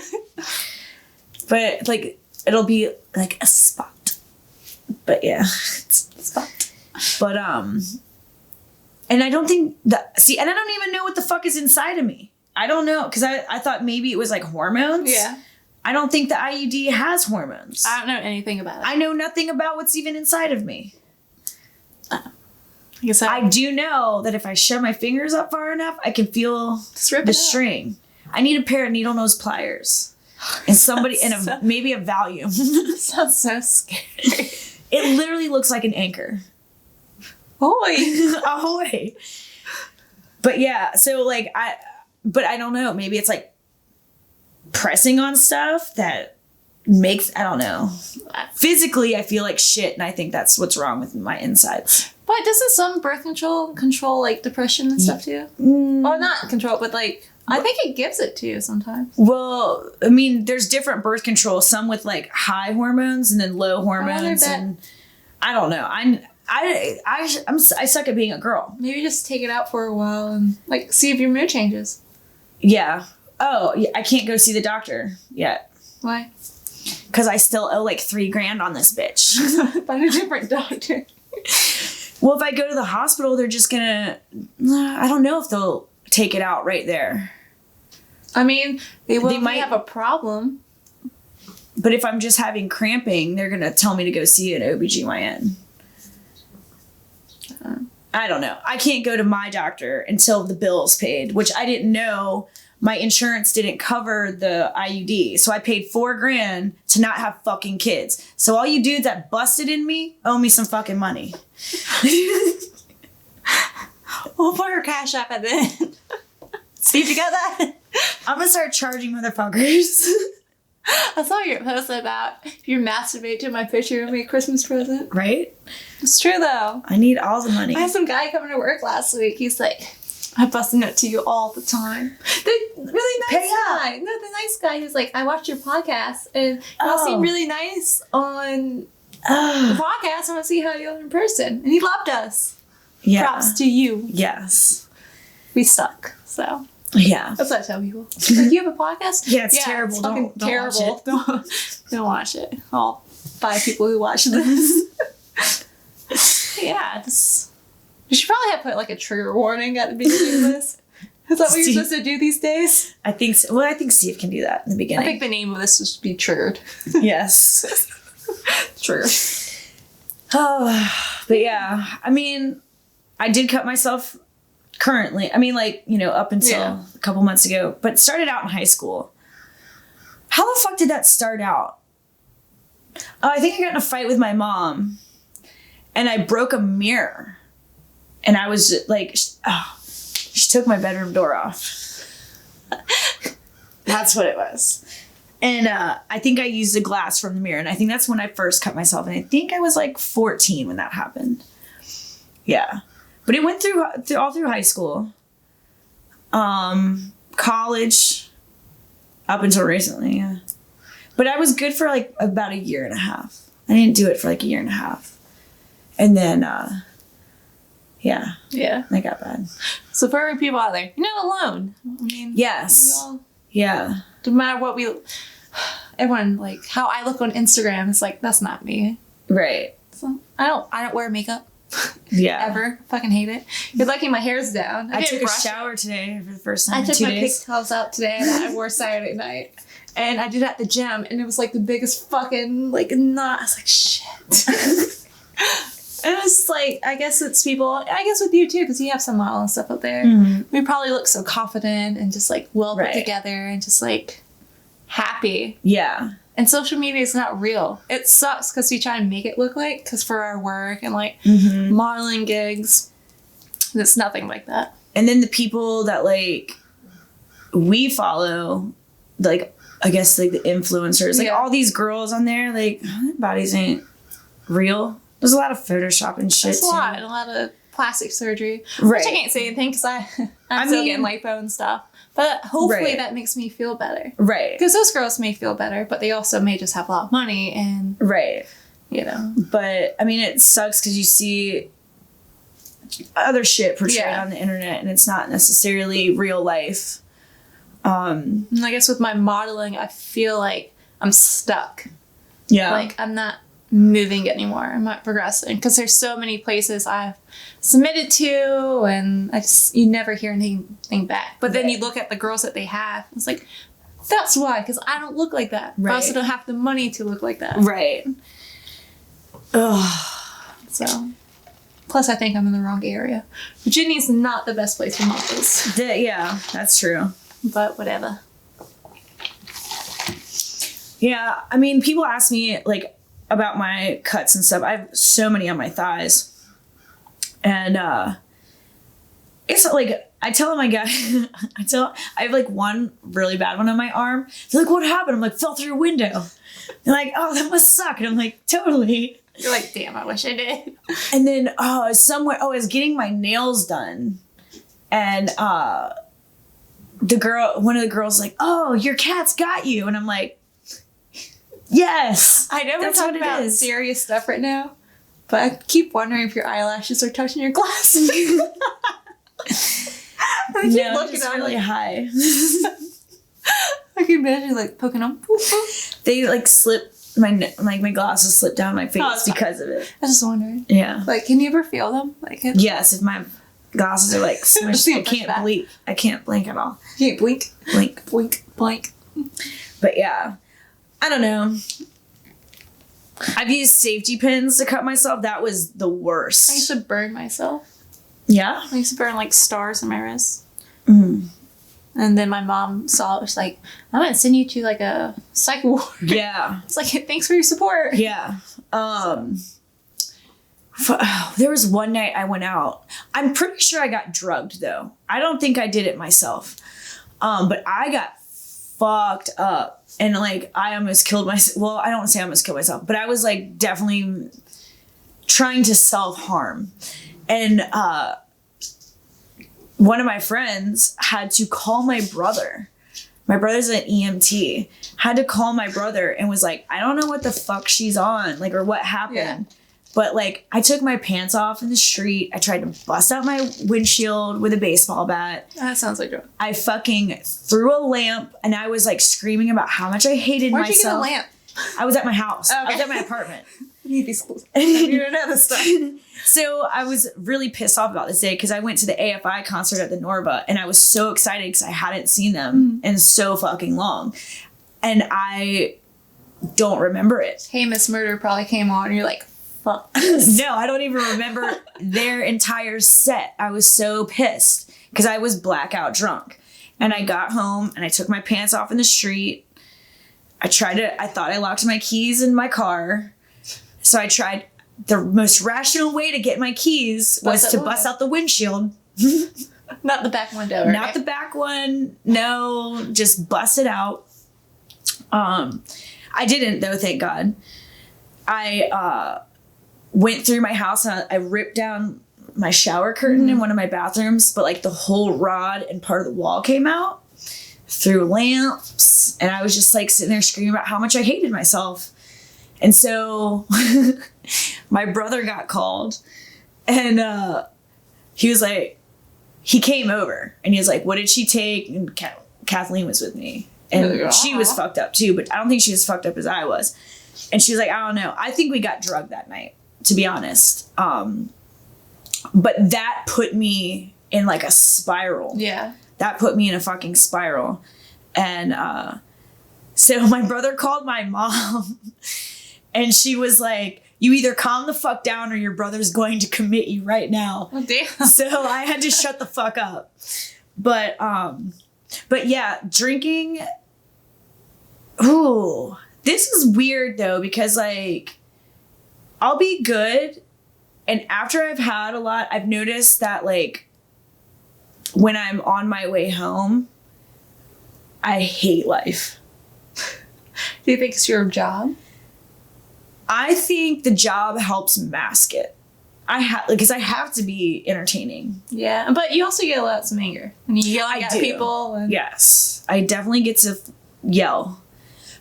But like, it'll be like a spot. But yeah, it's a spot. But and I don't think and I don't even know what the fuck is inside of me. I don't know, because I thought maybe it was like hormones. Yeah. I don't think the IUD has hormones. I don't know anything about it. I know nothing about what's even inside of me. I do know that if I shove my fingers up far enough, I can feel the string. I need a pair of needle nose pliers and maybe a Valium. Sounds so scary. It literally looks like an anchor. Ahoy! Ahoy! But yeah, so like I don't know. Maybe it's like pressing on stuff that makes, I don't know. Physically, I feel like shit, and I think that's what's wrong with my insides. But doesn't some birth control like depression and stuff too? Well, not control, but like I think it gives it to you sometimes. Well, I mean, there's different birth control. Some with like high hormones and then low hormones, and I don't know. I suck at being a girl. Maybe just take it out for a while and like see if your mood changes. Yeah. Oh, yeah, I can't go see the doctor yet. Why? Because I still owe like $3,000 on this bitch. Find a different doctor. Well, if I go to the hospital, they're just gonna. I don't know if they'll take it out right there. I mean, they might have a problem. But if I'm just having cramping, they're gonna tell me to go see an OBGYN. I don't know. I can't go to my doctor until the bill's paid, which I didn't know. My insurance didn't cover the IUD. So I paid $4,000 to not have fucking kids. So all you dudes that busted in me owe me some fucking money. We'll put her cash app at the end. See if you got that? I'm gonna start charging motherfuckers. I saw your post about if you masturbate to my picture of me a Christmas present. Right? It's true though. I need all the money. I had some guy coming to work last week. He's like, I bust a nut to you all the time. The really nice guy. No, the nice guy who's like, I watched your podcast and y'all seem really nice on the podcast. I want to see how you are in person. And he loved us. Yeah. Props to you. Yes. We suck. So. Yeah. That's what I tell people. Like, you have a podcast? Yeah, it's terrible. It's fucking don't terrible. Watch it. Don't watch it. All 5 people who watch this. Yeah, you should probably have put like a trigger warning at the beginning of this. Is that what you're supposed to do these days? I think so. Well, I think Steve can do that in the beginning. I think the name of this should be Triggered. Yes. Triggered. Oh, but yeah. I mean, I did cut myself currently. I mean, like, you know, up until a couple months ago, but started out in high school. How the fuck did that start out? I think I got in a fight with my mom and I broke a mirror. And I was just, like, she took my bedroom door off. That's what it was. And I think I used the glass from the mirror. And I think that's when I first cut myself. And I think I was like 14 when that happened. Yeah. But it went through all through high school. College. Up until recently, yeah. But I was good for like about a year and a half. I didn't do it for like a year and a half. And then, yeah. Yeah. I got bad. So for people out there, you're not alone. I mean, yes. Yeah. No matter what everyone, like, how I look on Instagram, it's like, that's not me. Right. So I don't wear makeup. Yeah. Ever. Fucking hate it. You're lucky my hair's down. I took a shower today for the first time I in took 2 my days. pigtails out today and I wore Saturday night. And I did it at the gym and it was like the biggest fucking, like, knot. I was like, shit. And it's like, I guess it's people, I guess with you too, because you have some model and stuff up there. Mm-hmm. We probably look so confident and just like well put together and just like happy. Yeah. And social media is not real. It sucks because we try and make it look like, because for our work and like modeling gigs, it's nothing like that. And then the people that like we follow, like, I guess like the influencers, like all these girls on there, like their bodies ain't real. There's a lot of Photoshop and shit. There's a lot, and a lot of plastic surgery. Which I can't say anything because I'm still getting lipo and stuff. But hopefully that makes me feel better. Right. Because those girls may feel better, but they also may just have a lot of money and... Right. You know. But, I mean, it sucks because you see other shit portrayed on the internet and it's not necessarily real life. And I guess with my modeling, I feel like I'm stuck. Yeah. Like, I'm not moving anymore. I'm not progressing because there's so many places I've submitted to and you never hear anything back. But then you look at the girls that they have, it's like, that's why, because I don't look like that. I also don't have the money to look like that. Right. Ugh. So, plus I think I'm in the wrong area. Virginia's not the best place for models. Yeah, that's true. But whatever. Yeah, I mean, people ask me, like, about my cuts and stuff. I have so many on my thighs. And it's like, I tell my guy, I have like one really bad one on my arm. They're like, what happened? I'm like, fell through a window. They're like, oh, that must suck. And I'm like, totally. You're like, damn, I wish I did. And then I was getting my nails done. And one of the girls like, oh, your cat's got you. And I'm like, yes. I know we're talking about serious stuff right now, but I keep wondering if your eyelashes are touching your glasses. I keep looking at really high. I can imagine like poking them. They like slip my glasses slip down my face because of it. I just wondered. Yeah. Like, can you ever feel them? Like, yes, if my glasses are like smushed, I can't blink. I can't blink at all. You can't blink. Blink. Blink. Blank. But yeah. I don't know. I've used safety pins to cut myself. That was the worst. I used to burn myself. Yeah? I used to burn like stars in my wrists. Mm. And then my mom saw it, was like, I'm going to send you to like a psych ward. Yeah. It's like, thanks for your support. Yeah. There was one night I went out. I'm pretty sure I got drugged though. I don't think I did it myself. But I got fucked up. And like, I almost killed myself. Well, I don't want to say I almost killed myself, but I was like definitely trying to self-harm. And one of my friends had to call my brother. My brother's an EMT. Had to call my brother and was like, I don't know what the fuck she's on, like, or what happened. Yeah. But like, I took my pants off in the street. I tried to bust out my windshield with a baseball bat. That sounds like a... I fucking threw a lamp and I was like screaming about how much I hated myself. Where'd you get a lamp? I was at my house. Okay. I was at my apartment. You don't know this stuff. So I was really pissed off about this day because I went to the AFI concert at the Norba and I was so excited because I hadn't seen them in so fucking long. And I don't remember it. Hey, Miss Murder probably came on and you're like, fuck. fuck this. No, I don't even remember their entire set. I was so pissed because I was blackout drunk. And I got home and I took my pants off in the street. I thought I locked my keys in my car. So I tried, the most rational way to get my keys was to bust out the windshield. Not the back window, right? Not the back one. No, just bust it out. I didn't though, thank God. I went through my house and I ripped down my shower curtain in one of my bathrooms, but like the whole rod and part of the wall came out through lamps. And I was just like sitting there screaming about how much I hated myself. And so my brother got called and he was like, he came over and he was like, what did she take? And Kathleen was with me. And she was fucked up too, but I don't think she was fucked up as I was. And she was like, I don't know. I think we got drugged that night, to be honest. But that put me in like a spiral. Yeah. That put me in a fucking spiral. And so my brother called my mom and she was like, you either calm the fuck down or your brother's going to commit you right now. Oh, damn. So I had to shut the fuck up. But yeah, drinking. Ooh, this is weird though, because like I'll be good. And after I've had a lot, I've noticed that like when I'm on my way home, I hate life. Do you think it's your job? I think the job helps mask it. Because I have to be entertaining. Yeah, but you also yell out some anger. And you yell at people. And... Yes, I definitely get to yell.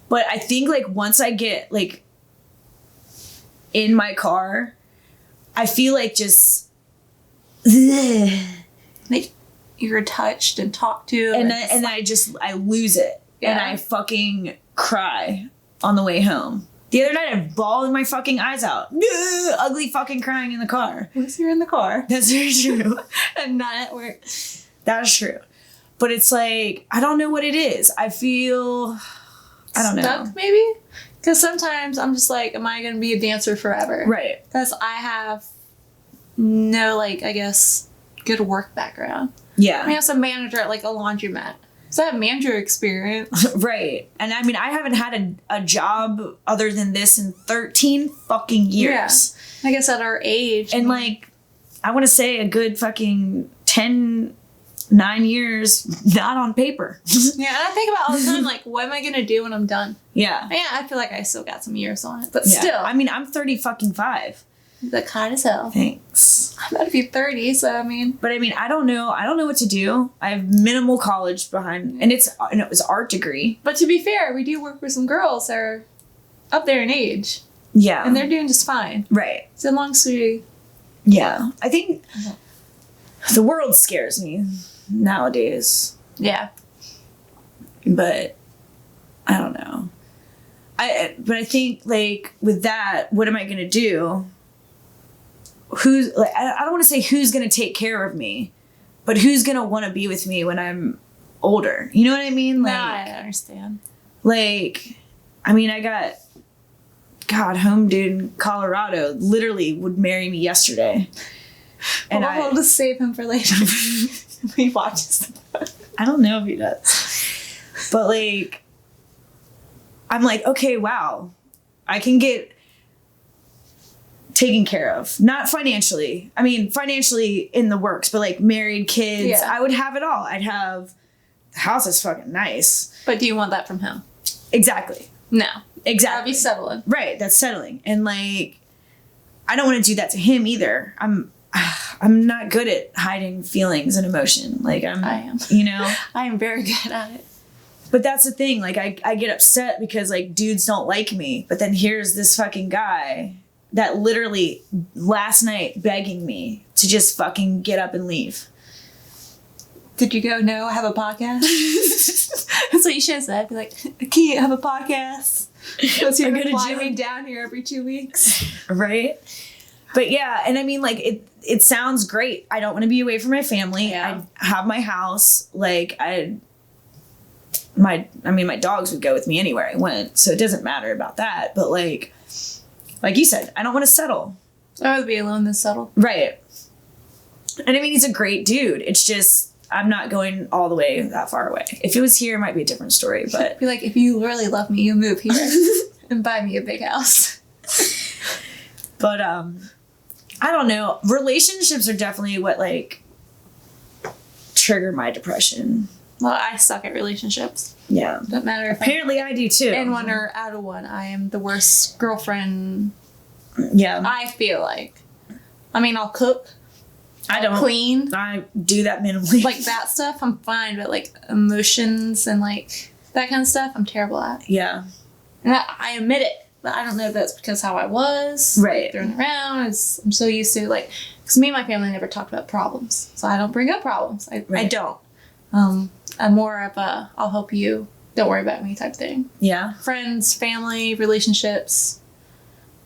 But I think like once I get like in my car, I feel like just like you're touched and talked to. And I lose it. Yeah. And I fucking cry on the way home. The other night, I bawled my fucking eyes out. Ugly fucking crying in the car. At least you're in the car. That's very true. And not at work. That's true. But it's like, I don't know what it is. I feel, I don't know. Stuck, maybe? Because sometimes I'm just like, am I going to be a dancer forever? Right. Because I have no, like, I guess, good work background. Yeah. I mean, I was a manager at, like, a laundromat. So I have manager experience. Right. And I mean, I haven't had a job other than this in 13 fucking years. Yeah. I guess at our age. And like, I want to say a good fucking 9 years, not on paper. Yeah, and I think about all the time, like, what am I going to do when I'm done? Yeah. Yeah, I feel like I still got some years on it. But still. I mean, I'm 30 fucking 5. That's hot as hell. Thanks. I'm about to be 30, so I mean. But I mean, I don't know what to do. I have minimal college behind, and it was art degree. But to be fair, we do work with some girls that are up there in age. Yeah. And they're doing just fine. Right. So long as we. Yeah. I think the world scares me nowadays. Yeah. But I don't know. But I think like with that, what am I gonna do? Who's like, I don't want to say who's gonna take care of me, but who's gonna want to be with me when I'm older? You know what I mean? Like, no, I understand. Like, I mean, I got home dude in Colorado literally would marry me yesterday, and we'll just save him for later. He watches. I don't know if he does, but like, I'm like, okay, wow, I can get taken care of. Not financially. I mean, financially in the works, but like married, kids, yeah. I would have it all. I'd have, the house is fucking nice. But do you want that from him? Exactly. No. Exactly. That'd be settling. Right, that's settling. And like, I don't want to do that to him either. I'm not good at hiding feelings and emotion. Like I am. You know? I am very good at it. But that's the thing. Like I get upset because like dudes don't like me. But then here's this fucking guy that literally last night begging me to just fucking get up and leave. Did you go, no, I have a podcast? That's what you should have said. Be like, can you have a podcast? Because you're going to fly me down here every 2 weeks. Right? But yeah, and I mean, like, it sounds great. I don't want to be away from my family. Yeah. I have my house. Like, my dogs would go with me anywhere I went. So it doesn't matter about that. But like, Like you said, I don't want to settle. I'd rather be alone than settle. Right. And I mean, he's a great dude. It's just, I'm not going all the way that far away. If it was here, it might be a different story, but. Be like, if you really love me, you move here and buy me a big house. But, I don't know. Relationships are definitely what, like, trigger my depression. Well, I suck at relationships. Yeah. Doesn't matter if Apparently I do too. in one or out of one. I am the worst girlfriend. Yeah. I feel like. I mean, I'll cook. I don't clean. I do that minimally. Like that stuff, I'm fine, but like emotions and like that kind of stuff, I'm terrible at. Yeah. And I admit it, but I don't know if that's because how I was. Right. Like, thrown around. I'm so used to like, because me and my family never talked about problems, so I don't bring up problems. I don't. I'm more of a I'll help you, don't worry about me type thing. Yeah. Friends, family, relationships.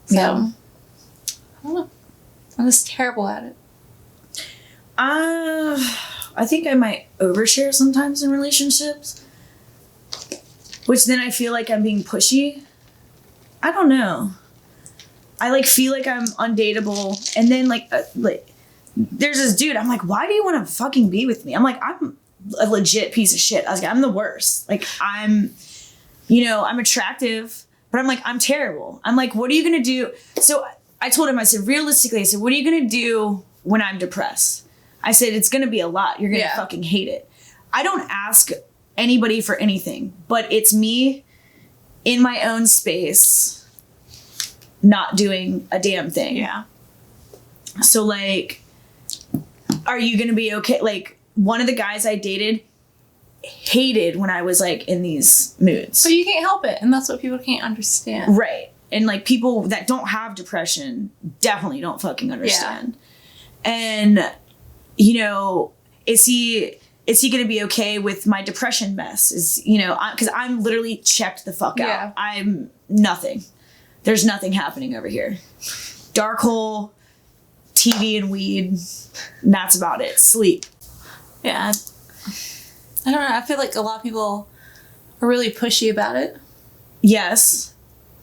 So, Yeah. I don't know. I'm just terrible at it. I think I might overshare sometimes in relationships, which then I feel like I'm being pushy. I don't know. I like feel like I'm undateable, and then like there's this dude. I'm like, why do you want to fucking be with me? I'm like, I'm a legit piece of shit. I was like, I'm the worst. Like I'm attractive, but I'm like, I'm terrible. I'm like, what are you gonna do? So I told him, I said, realistically, I said, what are you gonna do when I'm depressed? I said, it's going to be a lot. You're going to fucking hate it. I don't ask anybody for anything, but it's me in my own space, not doing a damn thing. Yeah. So, like, are you going to be okay? Like, one of the guys I dated hated when I was, like, in these moods. But you can't help it, and that's what people can't understand. Right. And, like, people that don't have depression definitely don't fucking understand. Yeah. And... is he going to be okay with my depression mess? Because I'm literally checked the fuck out. I'm nothing. There's nothing happening over here. Dark hole, TV and weed. And that's about it. Sleep. Yeah. I don't know. I feel like a lot of people are really pushy about it. Yes.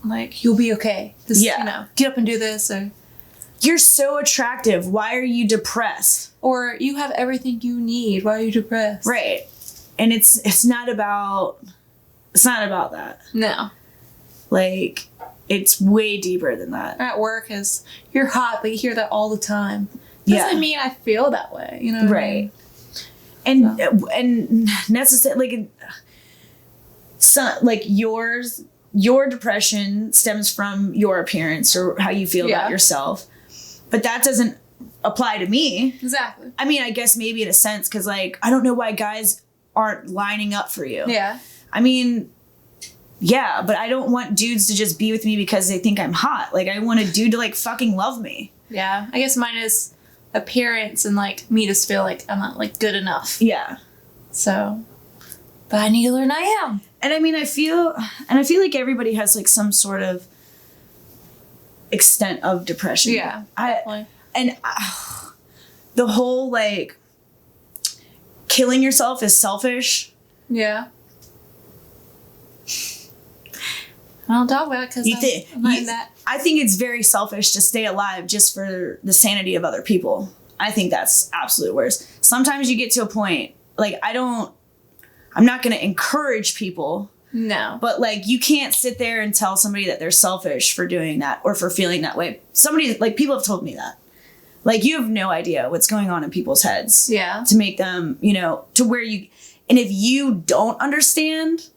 Like, you'll be okay. Just, get up and do this, or... You're so attractive. Why are you depressed? Or you have everything you need. Why are you depressed? Right. And it's not about that. No. Like, it's way deeper than that. At work is, you're hot, but you hear that all the time. Doesn't mean I feel that way, you know what I mean? And necessarily, like, your depression stems from your appearance or how you feel about yourself. But that doesn't apply to me. Exactly. I mean, I guess maybe in a sense, because, like, I don't know why guys aren't lining up for you. Yeah. I mean, yeah, but I don't want dudes to just be with me because they think I'm hot. Like, I want a dude to, like, fucking love me. Yeah. I guess mine is appearance and, like, me just feel like I'm not, like, good enough. Yeah. So, but I need to learn I am. And I mean, I feel like everybody has, like, some sort of extent of depression. Yeah, definitely. The whole, like, killing yourself is selfish. Yeah. I don't talk about it because I'm not in that. I think it's very selfish to stay alive just for the sanity of other people. I think that's absolute worst. Sometimes you get to a point, like, I'm not going to encourage people. No. But, like, you can't sit there and tell somebody that they're selfish for doing that or for feeling that way. People have told me that. Like, you have no idea what's going on in people's heads. Yeah. To make them, to where you... And if you don't understand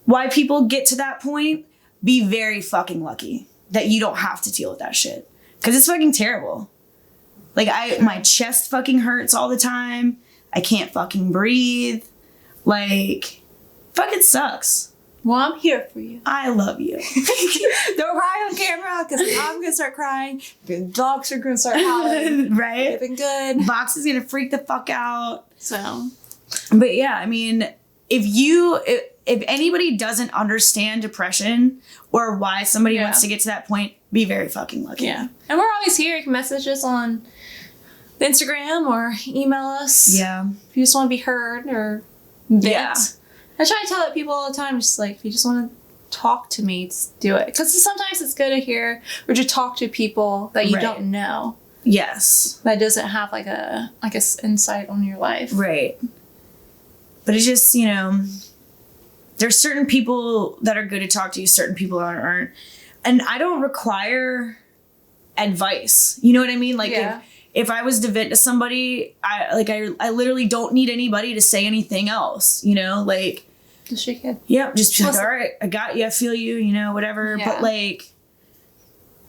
why people get to that point, be very fucking lucky that you don't have to deal with that shit. Because it's fucking terrible. Like, my chest fucking hurts all the time. I can't fucking breathe. Like, fucking sucks. Well, I'm here for you. I love you. Don't cry on camera because I'm going to start crying. The dogs are going to start howling. Right? They've been good. Box is going to freak the fuck out. So. But yeah, I mean, if anybody doesn't understand depression or why somebody wants to get to that point, be very fucking lucky. Yeah. And we're always here. You can message us on Instagram or email us. Yeah. If you just want to be heard or vent. Yeah. I try to tell that people all the time, just like, if you just want to talk to me to do it. Because sometimes it's good to hear or to talk to people that you don't know. Yes. That doesn't have like a insight on your life. Right. But it's just, there's certain people that are good to talk to you, certain people that aren't. And I don't require advice. You know what I mean? Like if I was to vent to somebody, I literally don't need anybody to say anything else, like just shake it. Yep, just be like, all right, I got you, I feel you, whatever. Yeah. But like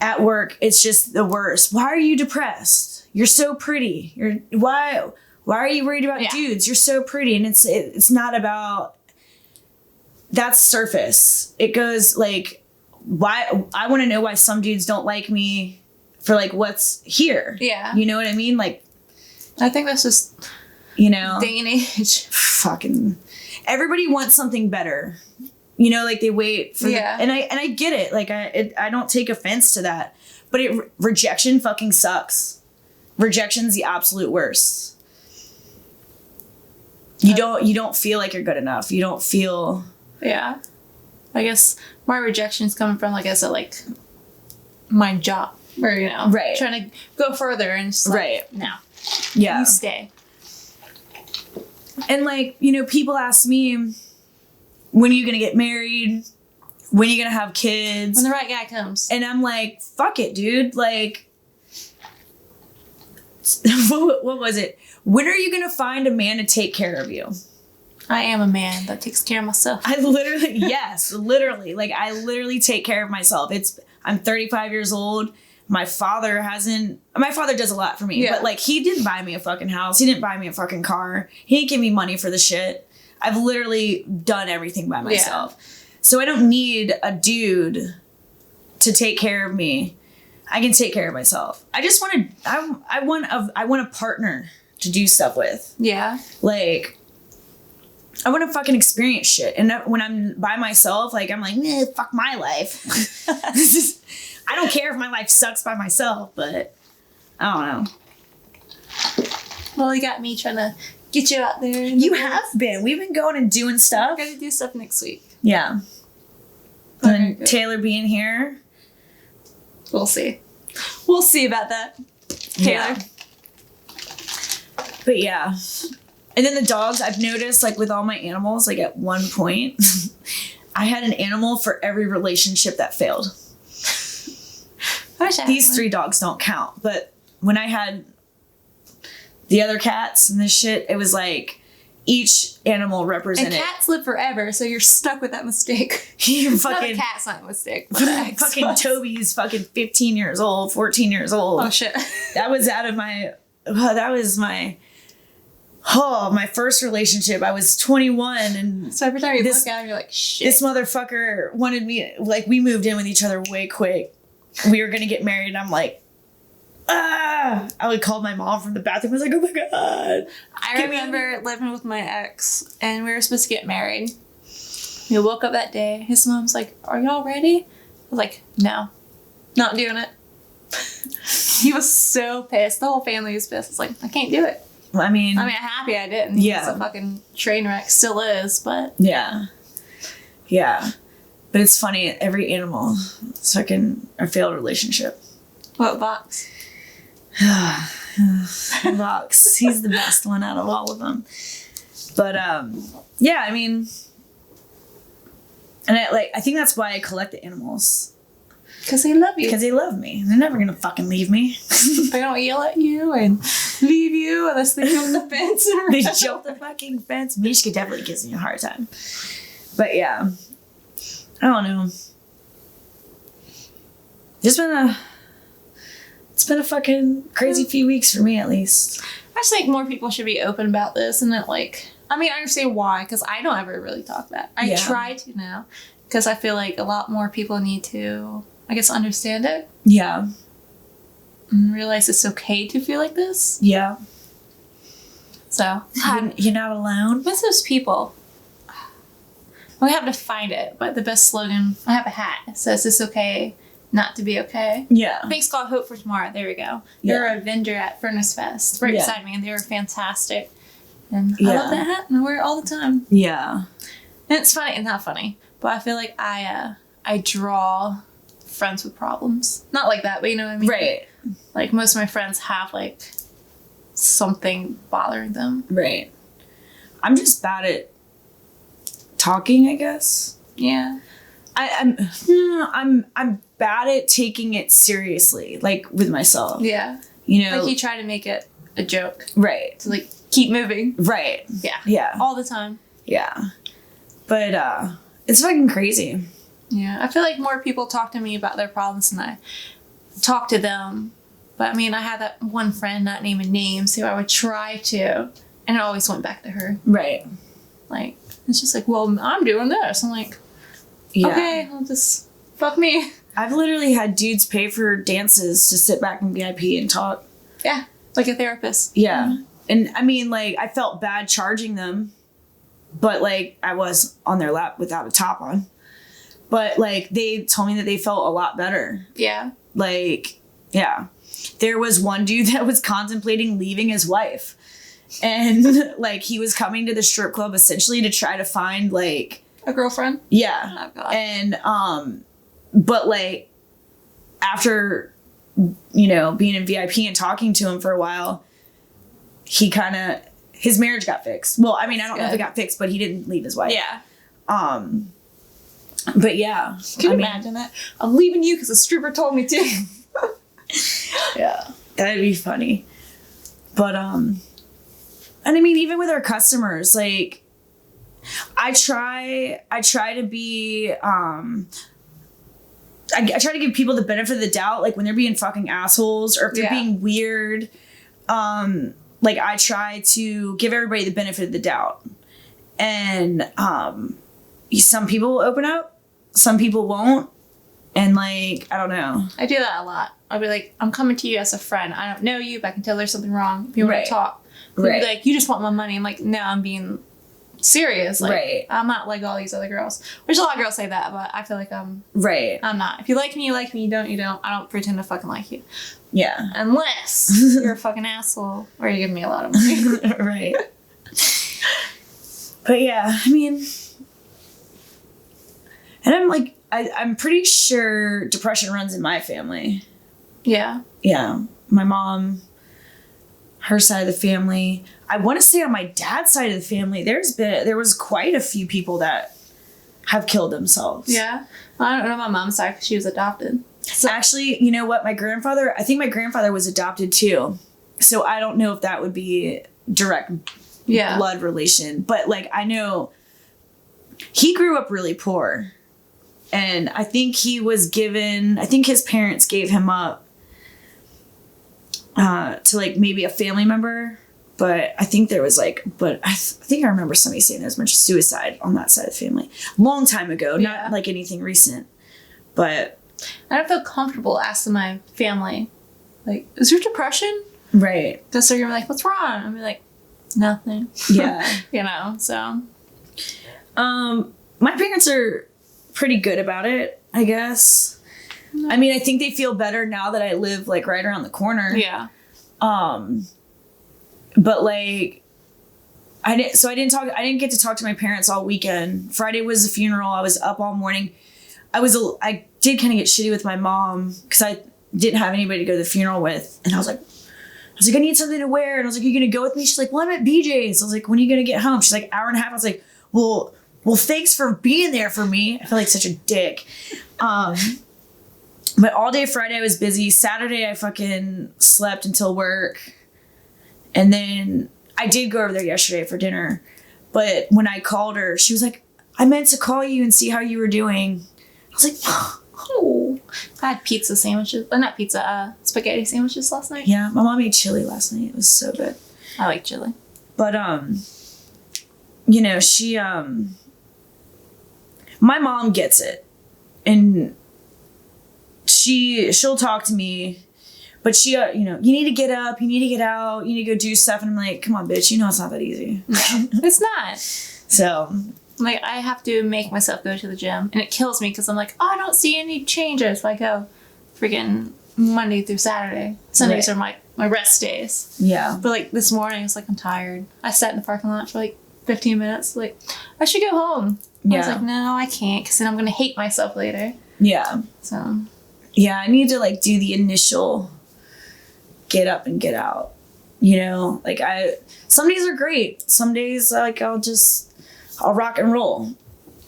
at work, it's just the worst. Why are you depressed? You're so pretty. Why are you worried about dudes? You're so pretty. And it's not about, that's surface. It goes like, why I want to know why some dudes don't like me for like what's here. Yeah. You know what I mean? Like, I think that's just, day and age. Fucking, everybody wants something better. Like they wait for and I get it. Like I don't take offense to that, but rejection fucking sucks. Rejection's the absolute worst. You don't feel like you're good enough. You don't feel. Yeah. I guess my rejection's coming from, like I said, like my job or, right. Trying to go further and just like, right. No. Yeah. You stay. And like, people ask me, when are you going to get married? When are you going to have kids? When the right guy comes. And I'm like, fuck it, dude. Like, what was it? When are you going to find a man to take care of you? I am a man that takes care of myself. I literally, yes, literally. Like, I literally take care of myself. I'm 35 years old. My father does a lot for me, but like, he didn't buy me a fucking house. He didn't buy me a fucking car. He didn't give me money for the shit. I've literally done everything by myself. Yeah. So I don't need a dude to take care of me. I can take care of myself. I just I want a partner to do stuff with. Yeah. Like, I want to fucking experience shit. And when I'm by myself, like, I'm like, fuck my life. I don't care if my life sucks by myself, but I don't know. Well, you got me trying to get you out there. You have been. We've been going and doing stuff. We're going to do stuff next week. Yeah. And then Taylor being here. We'll see. We'll see about that, Taylor. Yeah. But yeah. And then the dogs, I've noticed, like, with all my animals, like, at one point, I had an animal for every relationship that failed. These 3 dogs don't count. But when I had the other cats and this shit, it was like each animal represented. And cats live forever, so you're stuck with that mistake. You fucking, not a cat's not a mistake. Fucking Toby's fucking 15 years old, 14 years old. Oh shit. That was my first relationship. I was 21, and so every time you look at him, you're like, shit. This motherfucker wanted me, like, we moved in with each other way quick. We were gonna get married, and I'm like, I would call my mom from the bathroom. I was like, oh my God. I remember living with my ex, and we were supposed to get married. We woke up that day. His mom's like, are y'all ready? I was like, no, not doing it. He was so pissed. The whole family was pissed. It's like, I can't do it. I mean, I'm happy I didn't. Yeah. It's a fucking train wreck. Still is, but. Yeah. Yeah. But it's funny, every animal, it's fucking a failed relationship. What, Vox? Vox. He's the best one out of all of them. But, yeah, I mean, and I think that's why I collect the animals. Because they love you. Because they love me. They're never going to fucking leave me. They don't yell at you and leave you unless they jump the fence. They jump the fucking fence. Misha definitely gives me a hard time. But, yeah. I don't know. It's been a fucking crazy few weeks for me, at least. I just think more people should be open about this, and that, like, I mean, I understand why, because I don't ever really talk about it. I try to now, because I feel like a lot more people need to, I guess, understand it. Yeah. And realize it's okay to feel like this. Yeah. So. You're not alone. What's those people? We have to find it, but the best slogan, I have a hat. It says, it's okay not to be okay. Yeah. I think it's called Hope for Tomorrow. There we go. Yeah. They're a vendor at Furnace Fest right beside me, and they were fantastic. And I love that hat, and I wear it all the time. Yeah. And it's funny and not funny, but I feel like I I draw friends with problems. Not like that, but you know what I mean? Right. Like, most of my friends have, like, something bothering them. Right. I'm just bad at talking, I guess. Yeah. I'm bad at taking it seriously, like, with myself. Yeah. You know? Like, you try to make it a joke. Right. To, like, keep moving. Right. Yeah. Yeah. All the time. Yeah. But, it's fucking crazy. Yeah. I feel like more people talk to me about their problems than I talk to them. But, I mean, I had that one friend, not naming names, who I would try to, and it always went back to her. Right. Like, it's just like, well, I'm doing this. I'm like, Yeah. okay, I'll just, fuck me. I've literally had dudes pay for dances to sit back in VIP and talk. Yeah. Like a therapist. Yeah. Mm-hmm. And I mean, like, I felt bad charging them, but, like, I was on their lap without a top on. But, like, they told me that they felt a lot better. Yeah. Like, yeah. There was one dude that was contemplating leaving his wife. And, like, he was coming to the strip club essentially to try to find, like... A girlfriend? Yeah. Oh, God. And, but, like, after, you know, being in VIP and talking to him for a while, he kind of... His marriage got fixed. Well, I mean, I don't know if it got fixed, but he didn't leave his wife. Yeah. But, yeah. Can you imagine that? I'm leaving you because the stripper told me to. Yeah. That'd be funny. But, and I mean, even with our customers, like, I try to be, I try to give people the benefit of the doubt, like, when they're being fucking assholes or if they're being weird, like, I try to give everybody the benefit of the doubt. And, some people will open up, some people won't. And, like, I don't know. I do that a lot. I'll be like, I'm coming to you as a friend. I don't know you, but I can tell there's something wrong. If you want to talk. They'll be like, you just want my money. I'm like, no, I'm being serious. Like, I'm not like all these other girls. Which a lot of girls say that, but I feel like I'm not. If you like me, you like me. You don't, you don't. I don't pretend to fucking like you. Yeah. Unless you're a fucking asshole or you give me a lot of money. Right. But yeah, I mean... And I'm like, I'm pretty sure depression runs in my family. Yeah. Yeah. My mom, her side of the family. I want to say on my dad's side of the family, there was quite a few people that have killed themselves. Yeah. Well, I don't know my mom's side because she was adopted. So actually, you know what? I think my grandfather was adopted too. So I don't know if that would be direct blood relation. But, like, I know he grew up really poor. And I think his parents gave him up to, like, maybe a family member. But I think there was, like, I think I remember somebody saying there was a bunch of suicide on that side of the family. Long time ago, not, like, anything recent. But I don't feel comfortable asking my family, like, is there depression? Right. Because they're going to be like, what's wrong? I'll be like, nothing. Yeah. You know, so. My parents are pretty good about it, I guess. No. I mean, I think they feel better now that I live, like, right around the corner. Yeah. But, like, I didn't get to talk to my parents all weekend. Friday was the funeral. I was up all morning. I did kind of get shitty with my mom because I didn't have anybody to go to the funeral with. And I was like, I need something to wear. And I was like, are you going to go with me? She's like, well, I'm at BJ's. I was like, when are you going to get home? She's like, hour and a half. I was like, well, thanks for being there for me. I feel like such a dick. But all day Friday I was busy. Saturday I fucking slept until work. And then I did go over there yesterday for dinner. But when I called her, she was like, I meant to call you and see how you were doing. I was like, oh. I had pizza sandwiches. Not pizza, spaghetti sandwiches last night. Yeah, my mom made chili last night. It was so good. I like chili. But, you know, she, my mom gets it. And she'll talk to me. But she, you know, you need to get up, you need to get out, you need to go do stuff. And I'm like, come on, bitch, you know it's not that easy. No, it's not. So. Like, I have to make myself go to the gym. And it kills me because I'm like, oh, I don't see any changes if I go freaking Monday through Saturday. Sundays are my rest days. Yeah. But, like, this morning, it's like, I'm tired. I sat in the parking lot for, like, 15 minutes. Like, I should go home. I was like, no, I can't, because then I'm going to hate myself later. Yeah. So. Yeah, I need to like do the initial get up and get out. You know, like some days are great. Some days like I'll rock and roll.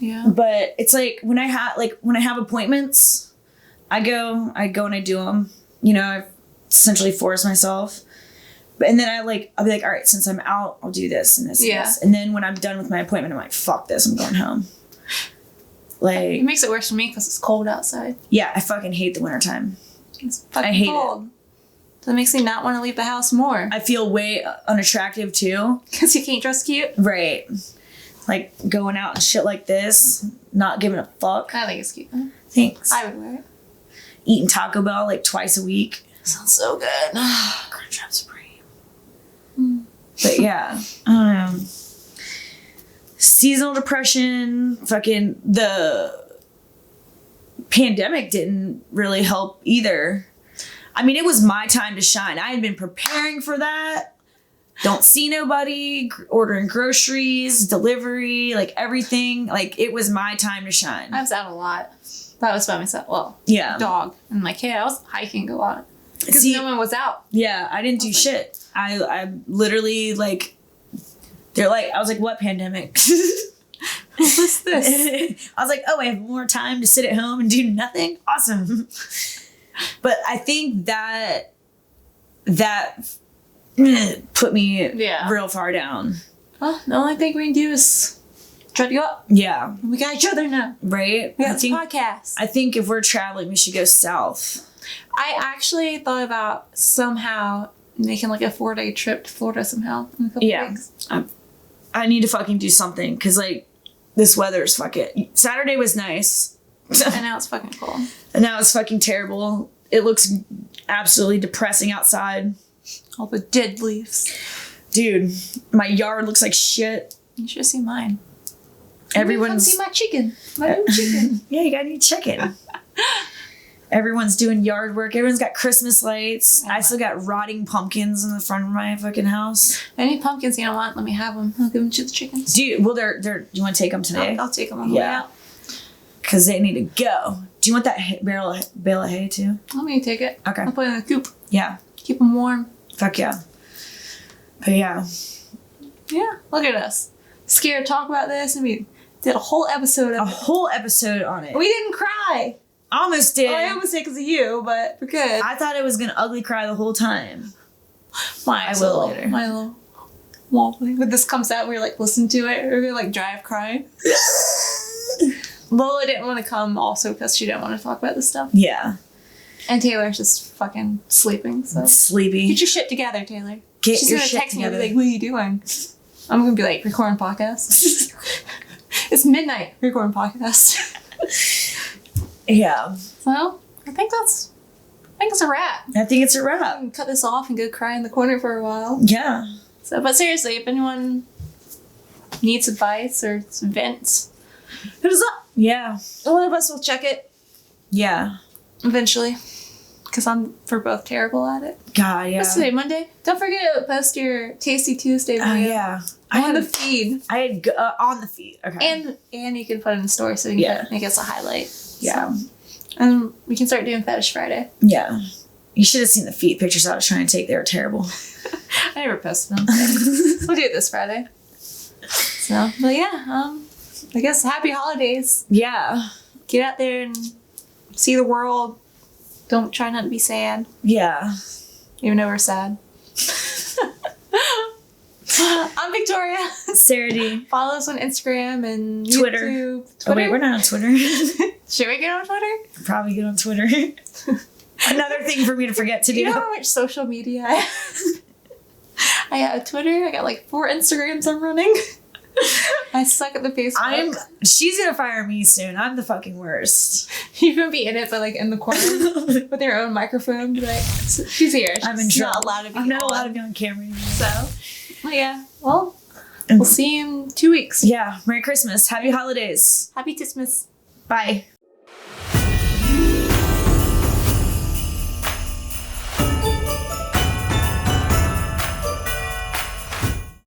Yeah. But it's like when I have appointments, I go and I do them. You know, I essentially force myself. And then I'll be like, all right, since I'm out, I'll do this and this and this. And then when I'm done with my appointment, I'm like, fuck this, I'm going home. Like, it makes it worse for me because it's cold outside. Yeah, I fucking hate the wintertime. It's fucking cold. So it makes me not want to leave the house more. I feel way unattractive too. Because you can't dress cute? Right. Like going out and shit like this, not giving a fuck. I think it's cute. Thanks. I would wear it. Eating Taco Bell like twice a week. Sounds so good. Crunchwrap Supreme. But yeah, I don't know. Seasonal depression, fucking the pandemic didn't really help either. I mean, it was my time to shine. I had been preparing for that. Don't see nobody, ordering groceries, delivery, like everything. Like it was my time to shine. I was out a lot. That was by myself. Well, yeah. Dog and my kid. I was hiking a lot. Because no one was out. Yeah, I didn't do shit. I literally like, they're like, I was like, what pandemic? What's this? I was like, oh, I have more time to sit at home and do nothing? Awesome. But I think that put me real far down. Well, the only thing we can do is try to go up. Yeah. We got each other now. Right? We got this podcast. I think if we're traveling, we should go south. I actually thought about somehow making like a 4-day trip to Florida somehow in a couple weeks. I need to fucking do something because like this weather's fucking... Saturday was nice. And now it's fucking cold. And now it's fucking terrible. It looks absolutely depressing outside. All the dead leaves. Dude, my yard looks like shit. You should see mine. Everyone's... Come see my chicken. My new chicken. Yeah, you got a new chicken. Everyone's doing yard work. Everyone's got Christmas lights. I still got rotting pumpkins in the front of my fucking house. Any pumpkins you don't want, let me have them. I'll give them to the chickens. Do you want to take them today? I'll take them on the way out. Because they need to go. Do you want that bale of hay too? Let me take it. Okay. I'll put it in the coop. Yeah. Keep them warm. Fuck yeah. But yeah. Yeah. Look at us. Scared to talk about this, and we did a whole episode of a whole episode on it. We didn't cry. Almost did. Well, I almost did because of you, but we're good. I thought I was gonna ugly cry the whole time. I will later. My little wobbly. When this comes out, we're like listen to it. We're gonna like drive crying. Lola didn't want to come also because she didn't want to talk about this stuff. Yeah. And Taylor's just fucking sleeping. So sleepy. Get your shit together, Taylor. She's gonna text me and be like, "What are you doing?" I'm gonna be like, recording podcast. It's midnight. Recording podcast. Yeah. So I think it's a wrap. I think it's a I wrap. can cut this off and go cry in the corner for a while. Yeah. So, but seriously, if anyone needs advice or some vents, hit us up. Yeah. One of us will check it. Yeah. Eventually. Because we're both terrible at it. God, yeah. What's today, Monday? Don't forget to post your Tasty Tuesday video. Oh, yeah. On the feed. I had on the feed. Okay. And you can put it in the story so you can make us a highlight. Yeah. So, and we can start doing Fetish Friday. Yeah. You should have seen the feet pictures I was trying to take. They were terrible. I never posted them. We'll do it this Friday. So, but yeah, I guess happy holidays. Yeah. Get out there and see the world. Don't try not to be sad. Yeah. Even though we're sad. I'm Victoria. Sarah D. Follow us on Instagram and Twitter. YouTube. Oh, wait, we're not on Twitter. Should we get on Twitter? Probably get on Twitter. Another thing for me to forget to do. You know how much social media I have? I have Twitter. I got like 4 Instagrams I'm running. I suck at the Facebook. She's gonna fire me soon. I'm the fucking worst. You can be in it, but like in the corner with your own microphone. Be like, she's here. I'm in trouble. Not allowed to be. I'm not allowed to be on camera anymore. So, well, yeah. Well, we'll see you in 2 weeks. Yeah. Merry Christmas. Happy holidays. Happy Christmas. Bye.